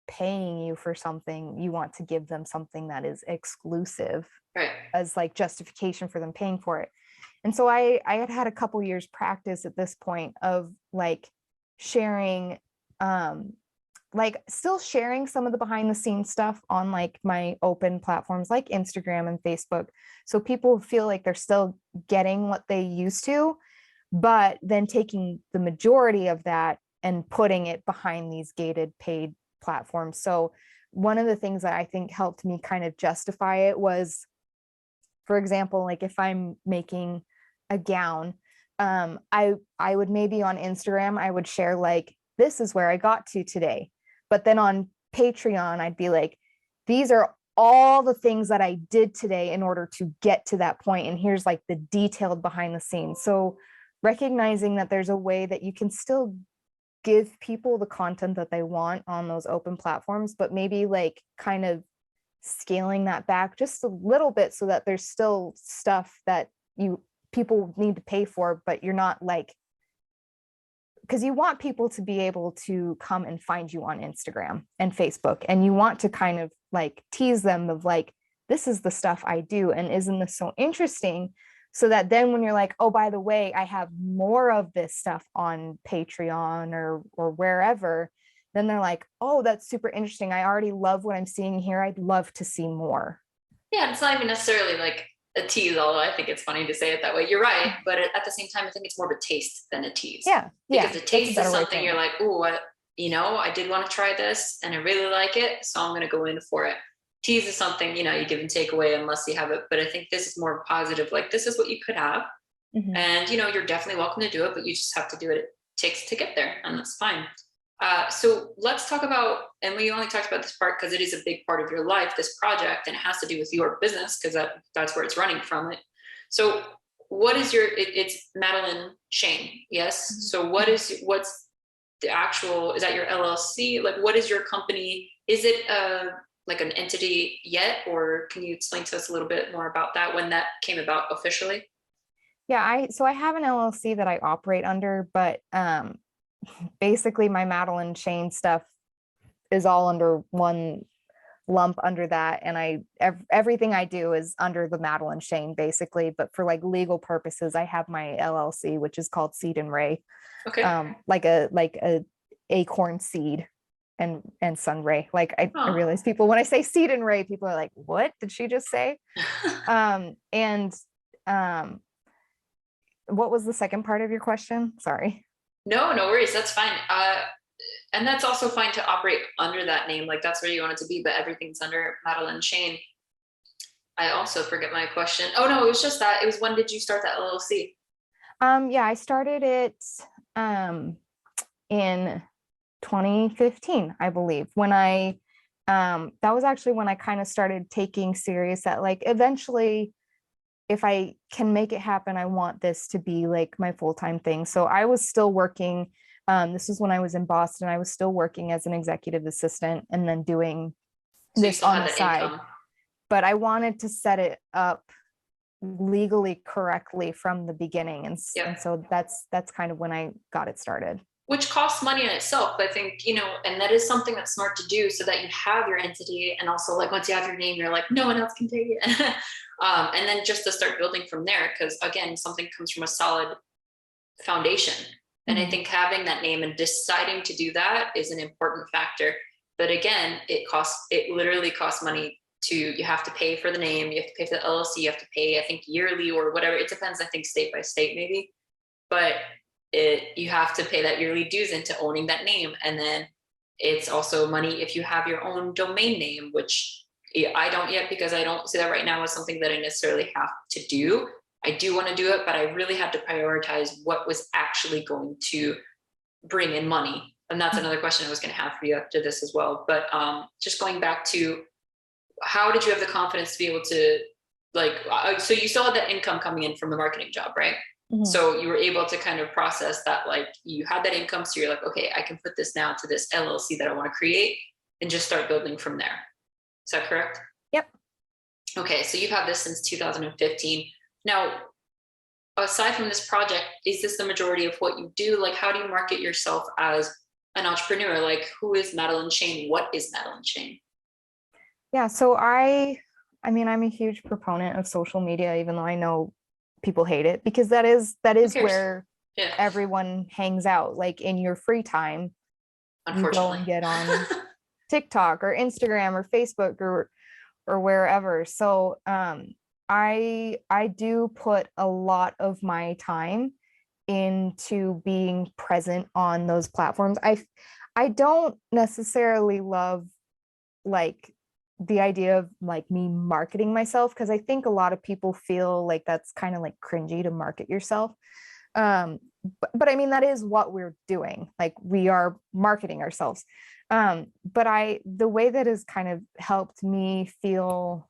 S2: paying you for something, you want to give them something that is exclusive,
S1: Right.
S2: as like justification for them paying for it. And so I had a couple years practice at this point of like sharing, like still sharing some of the behind the scenes stuff on like my open platforms like Instagram and Facebook. So people feel like they're still getting what they used to, but then taking the majority of that and putting it behind these gated paid platforms. So one of the things that I think helped me kind of justify it was, for example, like if I'm making a gown, I would maybe on Instagram, I would share like, this is where I got to today. But then on Patreon, I'd be like, these are all the things that I did today in order to get to that point. And here's like the detailed behind the scenes. So recognizing that there's a way that you can still give people the content that they want on those open platforms, but maybe like kind of scaling that back just a little bit so that there's still stuff that people need to pay for, but you're not like, because you want people to be able to come and find you on Instagram and Facebook, and you want to kind of like tease them of like, this is the stuff I do, and isn't this so interesting? So that then when you're like, oh, by the way, I have more of this stuff on Patreon or wherever, then they're like, oh, that's super interesting. I already love what I'm seeing here. I'd love to see more.
S1: Yeah, it's not even necessarily like a tease, although I think it's funny to say it that way. You're right, but at the same time, I think it's more of a taste than a tease.
S2: Yeah,
S1: because the taste is something you're
S2: it.
S1: like, oh, I did want to try this and I really like it, so I'm going to go in for it. Tease is something, you give and take away unless you have it. But I think this is more positive. Like, this is what you could have.
S2: Mhm.
S1: And, you're definitely welcome to do it, but you just have to do what it takes to get there. And that's fine. So let's talk about, and we only talked about this part because it is a big part of your life, this project, and it has to do with your business because that's where it's running from it. So what is it's Madeline Shayne. Yes.
S2: Mhm.
S1: So what's the actual, is that your LLC? Like, what is your company? Is it like an entity yet? Or can you explain to us a little bit more about that, when that came about officially?
S2: Yeah, I have an LLC that I operate under, but basically my Madeline Shayne stuff is all under one lump under that, and everything I do is under the Madeline Shayne basically, but for like legal purposes I have my LLC, which is called Seed and Ray.
S1: Okay.
S2: Like a acorn seed and sun ray. Like I realize people, when I say Seed and Ray, people are like, what did she just say? And what was the second part of your question? Sorry.
S1: No worries. That's fine. And that's also fine to operate under that name. Like, that's where you want it to be, but everything's under Madeline Shayne. I also forget my question. Oh no, it was just that. It was, when did you start that LLC?
S2: Yeah, I started it in 2015, I believe, when that was actually when I kind of started taking serious that like, eventually, if I can make it happen, I want this to be like my full-time thing. So I was still working. This was when I was in Boston. I was still working as an executive assistant and then doing this on the side.
S1: Income.
S2: But I wanted to set it up legally correctly from the beginning. And so that's kind of when I got it started.
S1: Which costs money in itself, I think, and that is something that's smart to do so that you have your entity. And also, like, once you have your name, you're like, no one else can take it. And then just to start building from there, because again, something comes from a solid foundation. And I think having that name and deciding to do that is an important factor. But again, it literally costs money you have to pay for the name, you have to pay for the LLC, you have to pay, I think yearly or whatever. It depends, I think state by state maybe, but you have to pay that yearly dues into owning that name. And then it's also money if you have your own domain name, which I don't yet, because I don't see that right now as something that I necessarily have to do. I do want to do it, but I really had to prioritize what was actually going to bring in money. And that's another question I was going to have for you after this as well. But just going back to, how did you have the confidence to be able to, like, so you still had that income coming in from the marketing job, right? Mm-hmm. So you were able to kind of process that, like you had that income. So you're like, okay, I can put this now to this LLC that I want to create and just start building from there. Is that correct?
S2: Yep.
S1: Okay. So you've had this since 2015. Now, aside from this project, is this the majority of what you do? Like, how do you market yourself as an entrepreneur? Like, who is Madeline Shayne? What is Madeline Shayne?
S2: Yeah. So I mean, I'm a huge proponent of social media, even though I know people hate it, because that is where everyone hangs out. Like in your free time, you go and get on TikTok or Instagram or Facebook or wherever. So I do put a lot of my time into being present on those platforms. I don't necessarily love like the idea of like me marketing myself, because I think a lot of people feel like that's kind of like cringy to market yourself. But I mean, that is what we're doing. Like we are marketing ourselves. But the way that has kind of helped me feel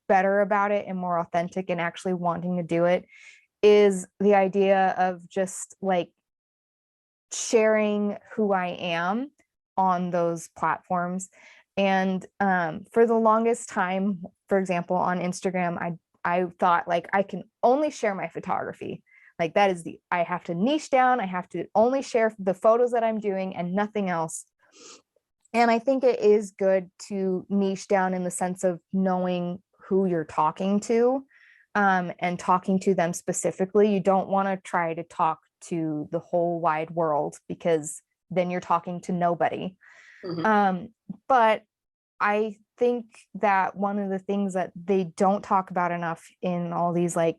S2: better about it and more authentic and actually wanting to do it is the idea of just like sharing who I am on those platforms. And for the longest time, for example, on Instagram, I thought like I can only share my photography. Like that is I have to niche down. I have to only share the photos that I'm doing and nothing else. And I think it is good to niche down in the sense of knowing who you're talking to, and talking to them specifically. You don't want to try to talk to the whole wide world, because then you're talking to nobody. Mm-hmm. But I think that one of the things that they don't talk about enough in all these like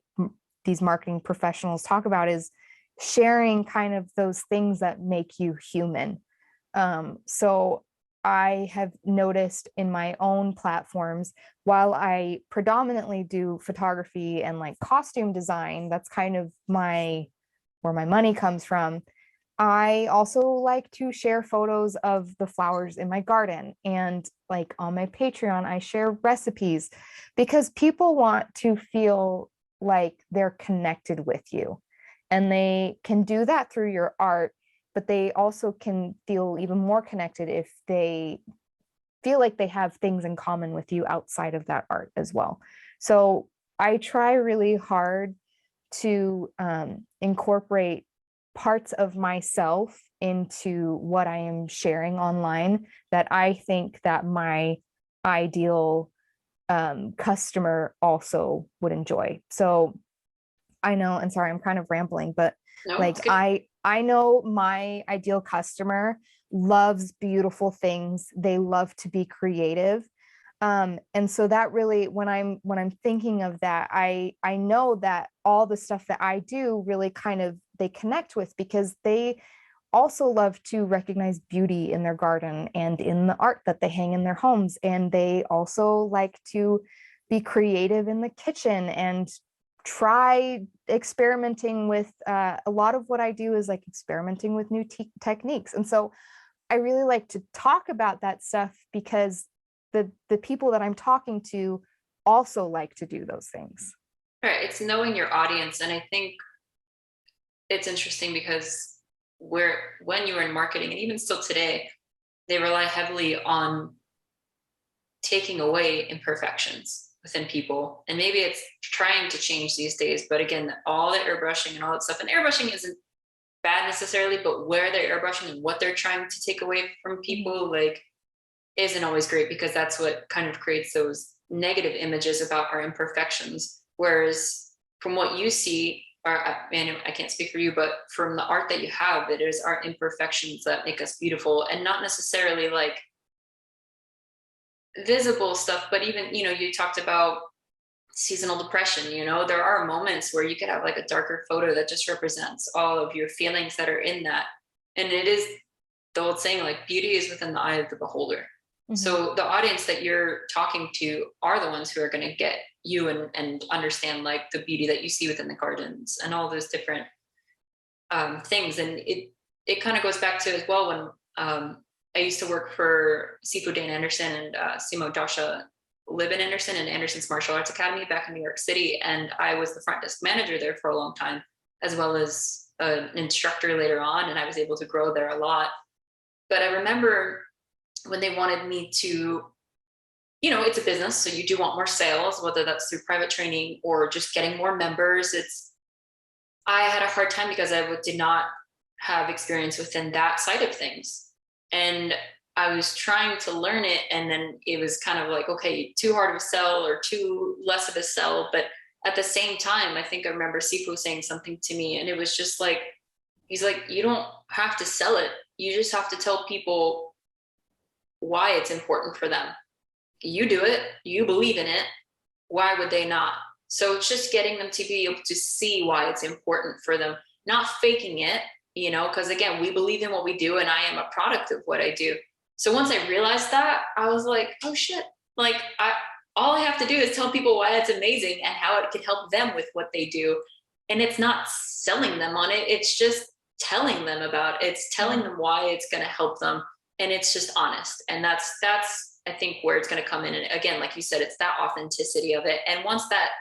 S2: these marketing professionals talk about is sharing kind of those things that make you human. So I have noticed in my own platforms, while I predominantly do photography and like costume design, that's kind of where my money comes from. I also like to share photos of the flowers in my garden, and like on my Patreon, I share recipes because people want to feel like they're connected with you, and they can do that through your art, but they also can feel even more connected if they feel like they have things in common with you outside of that art as well. So I try really hard to incorporate parts of myself into what I am sharing online that I think that my ideal customer also would enjoy. So I know, and sorry, I'm kind of rambling, but no, like I know my ideal customer loves beautiful things. They love to be creative. And so that really, when I'm thinking of that, I know that all the stuff that I do really kind of they connect with, because they also love to recognize beauty in their garden and in the art that they hang in their homes. And they also like to be creative in the kitchen and try experimenting with a lot of what I do is like experimenting with new techniques. And so I really like to talk about that stuff because the people that I'm talking to also like to do those things.
S1: Right. It's knowing your audience. And I think it's interesting because when you were in marketing, and even still today, they rely heavily on taking away imperfections within people. And maybe it's trying to change these days, but again, all the airbrushing and all that stuff, and airbrushing isn't bad necessarily, but where they're airbrushing and what they're trying to take away from people, like, isn't always great, because that's what kind of creates those negative images about our imperfections. Whereas from what you see, and I can't speak for you, but from the art that you have, it is our imperfections that make us beautiful, and not necessarily like visible stuff, but even, you talked about seasonal depression, there are moments where you could have like a darker photo that just represents all of your feelings that are in that. And it is the old saying, like, beauty is within the eye of the beholder.
S2: Mm-hmm.
S1: So the audience that you're talking to are the ones who are going to get you and understand like the beauty that you see within the gardens and all those different things. And it kind of goes back to as well when I used to work for Sifu Dane Anderson and Simo Joshua live in Anderson and Anderson's Martial Arts Academy back in New York City. And I was the front desk manager there for a long time, as well as an instructor later on. And I was able to grow there a lot. But I remember when they wanted me to, it's a business, so you do want more sales, whether that's through private training or just getting more members. I had a hard time because I did not have experience within that side of things. And I was trying to learn it, and then it was kind of like, okay, too hard of a sell or too less of a sell. But at the same time, I think I remember Sifu saying something to me, and it was just like, he's like, you don't have to sell it. You just have to tell people why it's important for them. You do it, you believe in it. Why would they not? So it's just getting them to be able to see why it's important for them, not faking it, because again, we believe in what we do, and I am a product of what I do. So once I realized that, I was like, oh shit, like all I have to do is tell people why it's amazing and how it can help them with what they do. And it's not selling them on it. It's just telling them about it. It's telling them why it's going to help them. And it's just honest. And that's, I think, where it's going to come in. And again, like you said, it's that authenticity of it. And once that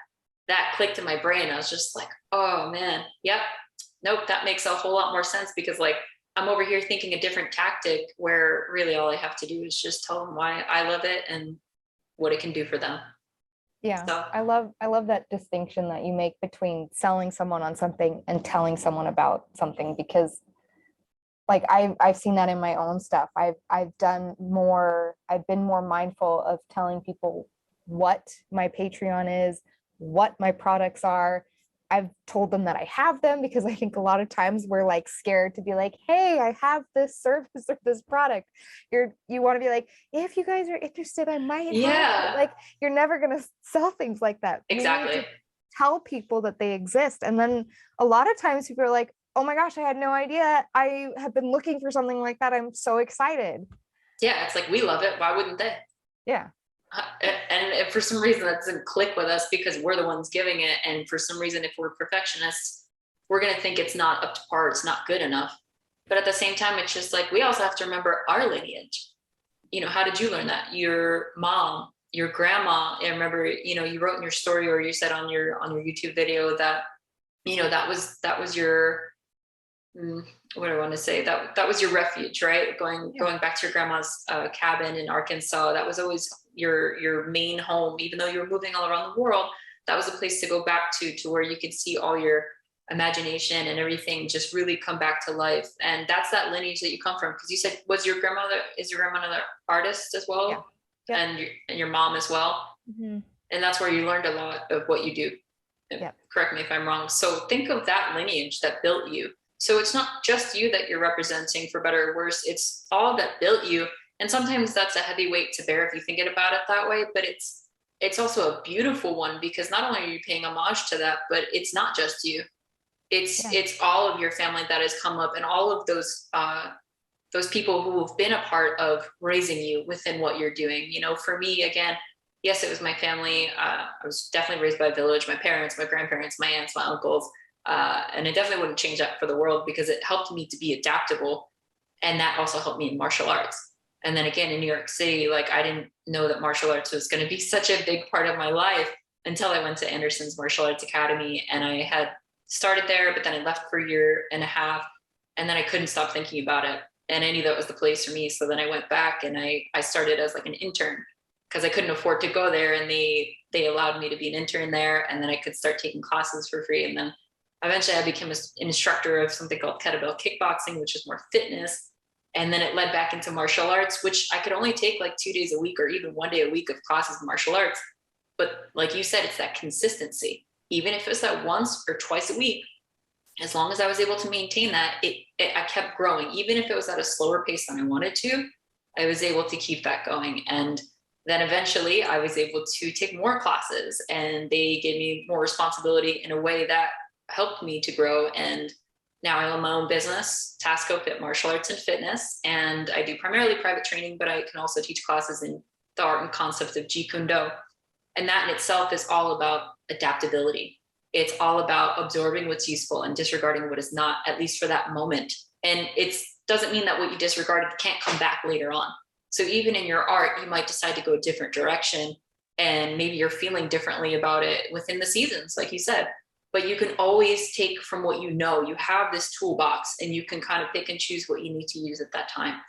S1: clicked in my brain, I was just like, oh man, yep. Nope. That makes a whole lot more sense, because like, I'm over here thinking a different tactic where really all I have to do is just tell them why I love it and what it can do for them.
S2: Yeah.
S1: So.
S2: I love that distinction that you make between selling someone on something and telling someone about something, because like I've seen that in my own stuff. I've been more mindful of telling people what my Patreon is, what my products are. I've told them that I have them, because I think a lot of times we're like scared to be like, hey, I have this service or this product. You want to be like, if you guys are interested, I might have it. Like, you're never going to sell things like that.
S1: Exactly.
S2: You need to tell people that they exist. And then a lot of times people are like, oh my gosh, I had no idea. I have been looking for something like that. I'm so excited.
S1: Yeah. It's like, we love it. Why wouldn't they?
S2: Yeah.
S1: And for some reason that doesn't click with us, because we're the ones giving it. And for some reason, if we're perfectionists, we're going to think it's not up to par. It's not good enough. But at the same time, it's just like, we also have to remember our lineage. How did you learn that? Your mom, your grandma. I remember, you wrote in your story, or you said on your YouTube video that, that was your, what do I want to say? That was your refuge, right? Going back to your grandma's cabin in Arkansas. That was always your main home, even though you were moving all around the world. That was a place to go back to where you could see all your imagination and everything just really come back to life. And that's that lineage that you come from. Because you said, is your grandmother an artist as well? Yeah. And your mom as well.
S2: Mm-hmm.
S1: And that's where you learned a lot of what you do.
S2: Yeah. Correct
S1: me if I'm wrong. So think of that lineage that built you. So it's not just you that you're representing, for better or worse. It's all that built you. And sometimes that's a heavy weight to bear if you think about it that way. But it's also a beautiful one, because not only are you paying homage to that, but it's not just you. It's all of your family that has come up, and all of those people who have been a part of raising you within what you're doing. For me, again, yes, it was my family. I was definitely raised by a village, my parents, my grandparents, my aunts, my uncles. And I definitely wouldn't change that for the world, because it helped me to be adaptable. And that also helped me in martial arts. And then again, in New York City, like, I didn't know that martial arts was going to be such a big part of my life until I went to Anderson's Martial Arts Academy. And I had started there, but then I left for a year and a half, and then I couldn't stop thinking about it. And I knew that was the place for me. So then I went back and I started as like an intern, because I couldn't afford to go there. And they allowed me to be an intern there. And then I could start taking classes for free. And then eventually I became an instructor of something called kettlebell kickboxing, which is more fitness. And then it led back into martial arts, which I could only take like 2 days a week or even 1 day a week of classes in martial arts. But like you said, it's that consistency. Even if it's that once or twice a week, as long as I was able to maintain that, I kept growing. Even if it was at a slower pace than I wanted to, I was able to keep that going. And Then eventually I was able to take more classes, and they gave me more responsibility in a way that helped me to grow. And now I own my own business, Tasco Fit Martial Arts and Fitness. And I do primarily private training, but I can also teach classes in the art and concept of Jeet Kune Do. And that in itself is all about adaptability. It's all about absorbing what's useful and disregarding what is not, at least for that moment. And it doesn't mean that what you disregarded can't come back later on. So even in your art, you might decide to go a different direction, and maybe you're feeling differently about it within the seasons, like you said. But you can always take from what you know. You have this toolbox, and you can kind of pick and choose what you need to use at that time.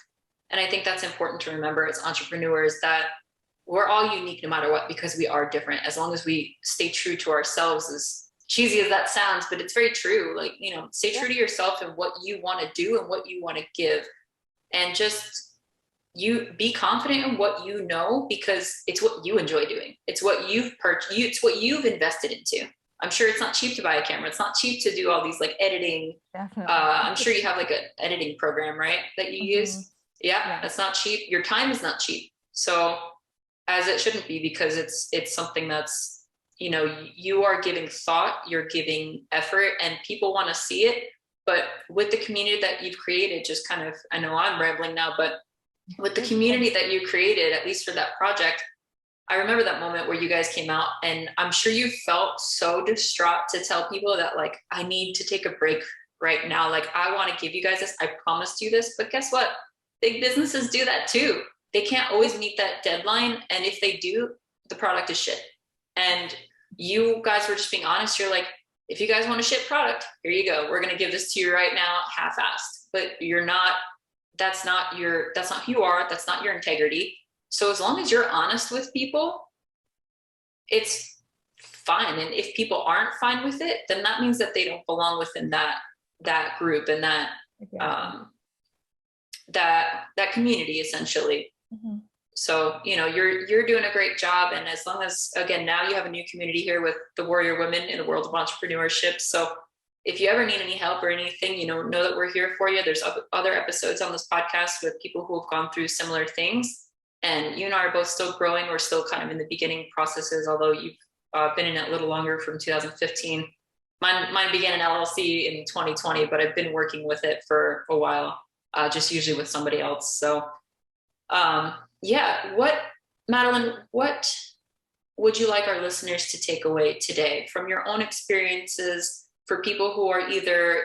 S1: And I think that's important to remember as entrepreneurs, that we're all unique no matter what, because we are different. As long as we stay true to ourselves, as cheesy as that sounds, but it's very true. Like, stay true to yourself and what you want to do and what you want to give. And just you be confident in what you know, because it's what you enjoy doing. It's what you've purchased. It's what you've invested into. I'm sure it's not cheap to buy a camera. It's not cheap to do all these like editing.
S2: Definitely.
S1: I'm sure you have like an editing program, right? That you use. Yeah, that's not cheap. Your time is not cheap. So as it shouldn't be, because it's something that's, you are giving thought, you're giving effort, and people want to see it. But with the community that you've created, just kind of, I know I'm rambling now, but with the community that you created, at least for that project, I remember that moment where you guys came out, and I'm sure you felt so distraught to tell people that, like, I need to take a break right now. Like, I want to give you guys this. I promised you this. But guess what? Big businesses do that too. They can't always meet that deadline. And if they do, the product is shit. And you guys were just being honest. You're like, if you guys want to ship product, here you go. We're going to give this to you right now, half-assed. But you're not, that's not who you are. That's not your integrity. So as long as you're honest with people, it's fine. And if people aren't fine with it, then that means that they don't belong within that group and that community, essentially. Mm-hmm. So, you're doing a great job. And as long as, again, now you have a new community here with the Warrior Women in the World of Entrepreneurship. So if you ever need any help or anything, know that we're here for you. There's other episodes on this podcast with people who have gone through similar things. And you and I are both still growing. We're still kind of in the beginning processes, although you've been in it a little longer, from 2015. Mine began in LLC in 2020, but I've been working with it for a while, just usually with somebody else. So, Madeline, what would you like our listeners to take away today from your own experiences, for people who are either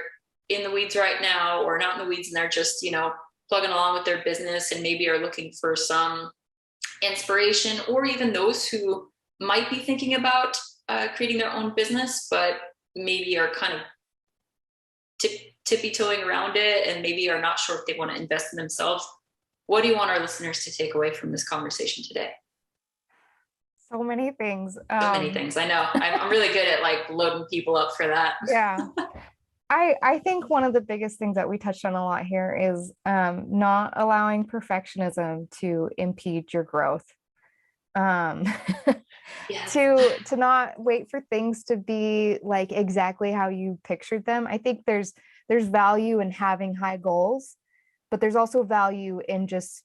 S1: in the weeds right now or not in the weeds, and they're just, plugging along with their business and maybe are looking for some inspiration, or even those who might be thinking about creating their own business, but maybe are kind of tippy-toeing around it and maybe are not sure if they want to invest in themselves? What do you want our listeners to take away from this conversation today?
S2: So many things.
S1: So many things. I know. I'm really good at like loading people up for that.
S2: Yeah. I think one of the biggest things that we touched on a lot here is not allowing perfectionism to impede your growth.
S1: Yes.
S2: To not wait for things to be like exactly how you pictured them. I think there's value in having high goals, but there's also value in just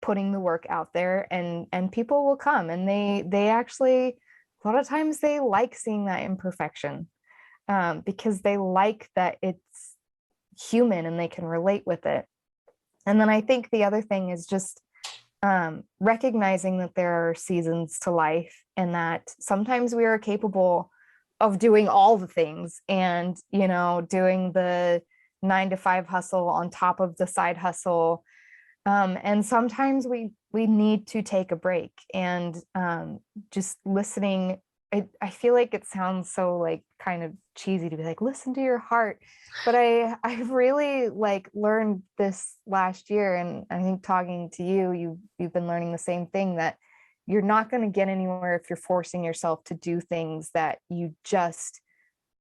S2: putting the work out there, and people will come, and they actually, a lot of times they like seeing that imperfection. Because they like that it's human and they can relate with it. And then I think the other thing is just recognizing that there are seasons to life, and that sometimes we are capable of doing all the things and, doing the 9-to-5 hustle on top of the side hustle. And sometimes we need to take a break, and just listening. I feel like it sounds so like kind of cheesy to be like, listen to your heart. But I really like learned this last year. And I think talking to you've been learning the same thing, that you're not going to get anywhere if you're forcing yourself to do things that you just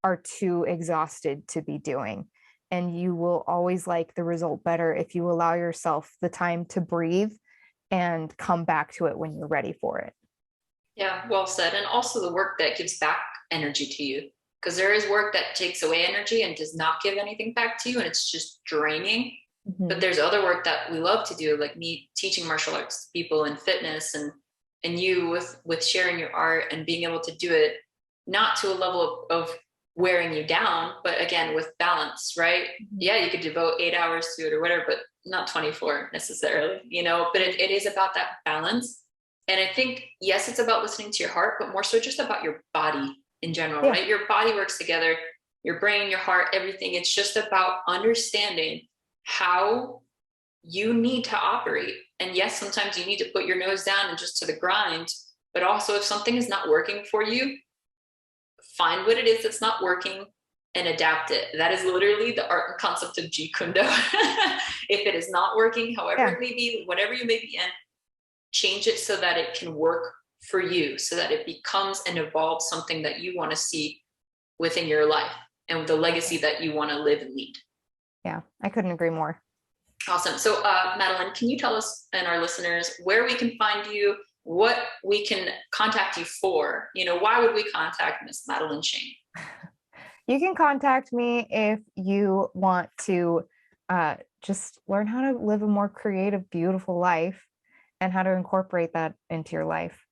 S2: are too exhausted to be doing. And you will always like the result better if you allow yourself the time to breathe and come back to it when you're ready for it.
S1: Yeah, well said. And also the work that gives back energy to you, because there is work that takes away energy and does not give anything back to you, and it's just draining. Mm-hmm. But there's other work that we love to do, like me teaching martial arts to people and fitness, and and you with sharing your art and being able to do it, not to a level of wearing you down, but again, with balance, right? Yeah, you could devote 8 hours to it or whatever, but not 24 necessarily, but it is about that balance. And I think, yes, it's about listening to your heart, but more so just about your body in general,
S2: Yeah.
S1: right? Your body works together, your brain, your heart, everything. It's just about understanding how you need to operate. And yes, sometimes you need to put your nose down and just to the grind, but also if something is not working for you, find what it is that's not working and adapt it. That is literally the art and concept of Jeet Kune Do. If it is not working, however it may be, whatever you may be in, change it so that it can work for you, so that it becomes and evolves something that you want to see within your life and the legacy that you want to live and lead.
S2: Yeah, I couldn't agree more.
S1: Awesome. So, Madeline, can you tell us and our listeners where we can find you, what we can contact you for? Why would we contact Miss Madeline Shayne?
S2: You can contact me if you want to just learn how to live a more creative, beautiful life and how to incorporate that into your life.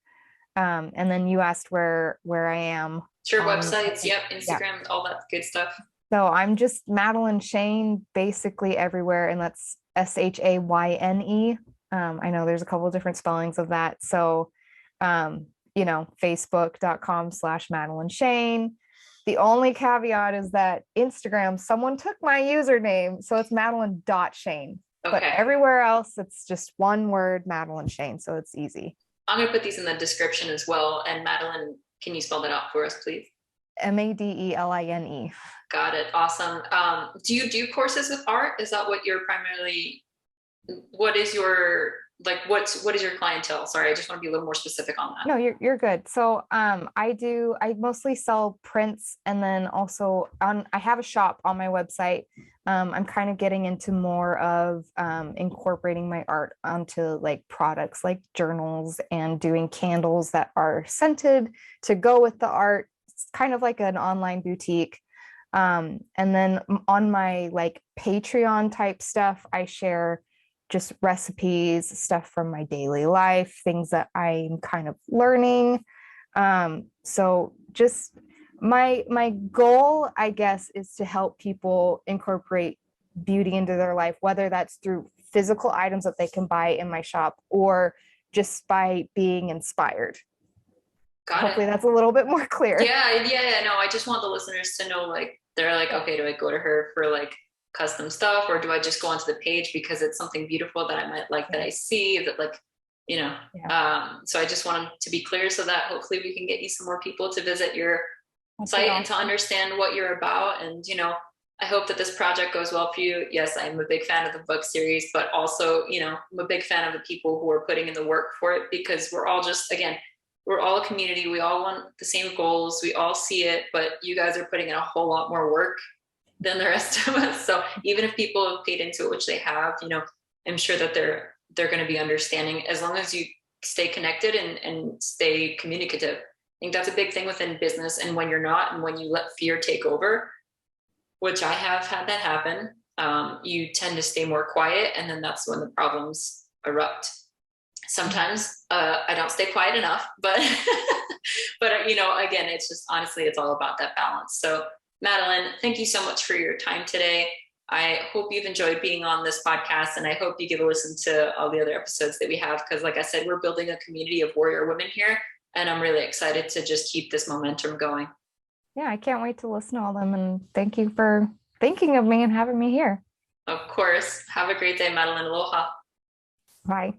S2: And then you asked where I am.
S1: Sure, websites, yep, Instagram, all that good stuff.
S2: So I'm just Madeline Shayne basically everywhere, and that's SHAYNE. I know there's a couple of different spellings of that. So, Facebook.com/Madeline Shayne. The only caveat is that Instagram, someone took my username, so it's Madeline.Shayne. Okay. But everywhere else, it's just one word, Madeline Shayne. So it's easy.
S1: I'm going to put these in the description as well. And Madeline, can you spell that out for us, please?
S2: MADELINE.
S1: Got it. Awesome. Do you do courses with art? Is that what you're primarily, what is your clientele? Sorry, I just want to be a little more specific on that.
S2: No, you're good. So I mostly sell prints, and then also I have a shop on my website. I'm kind of getting into more of incorporating my art onto like products like journals and doing candles that are scented to go with the art. It's kind of like an online boutique. And then on my like Patreon type stuff, I share just recipes, stuff from my daily life, things that I'm kind of learning. So just my goal, I guess, is to help people incorporate beauty into their life, whether that's through physical items that they can buy in my shop or just by being inspired. Hopefully that's a little bit more clear.
S1: Yeah. No, I just want the listeners to know, like, they're like, okay, do I go to her for like custom stuff, or do I just go onto the page because it's something beautiful that I might like, that I see that, like, so I just want them to be clear so that hopefully we can get you some more people to visit your site and to understand what you're about. And, I hope that this project goes well for you. Yes, I'm a big fan of the book series, but also, I'm a big fan of the people who are putting in the work for it, because we're all just, again, we're all a community. We all want the same goals. We all see it, but you guys are putting in a whole lot more work than the rest of us. So even if people have paid into it, which they have, I'm sure that they're going to be understanding, as long as you stay connected and stay communicative. I think that's a big thing within business. And when you're not, and when you let fear take over, which I have had that happen, you tend to stay more quiet. And then that's when the problems erupt. Sometimes I don't stay quiet enough, but, again, it's just, honestly, it's all about that balance. So Madeline, thank you so much for your time today. I hope you've enjoyed being on this podcast, and I hope you give a listen to all the other episodes that we have, because like I said, we're building a community of warrior women here, and I'm really excited to just keep this momentum going.
S2: Yeah, I can't wait to listen to all them, and thank you for thinking of me and having me here.
S1: Of course. Have a great day, Madeline. Aloha.
S2: Bye.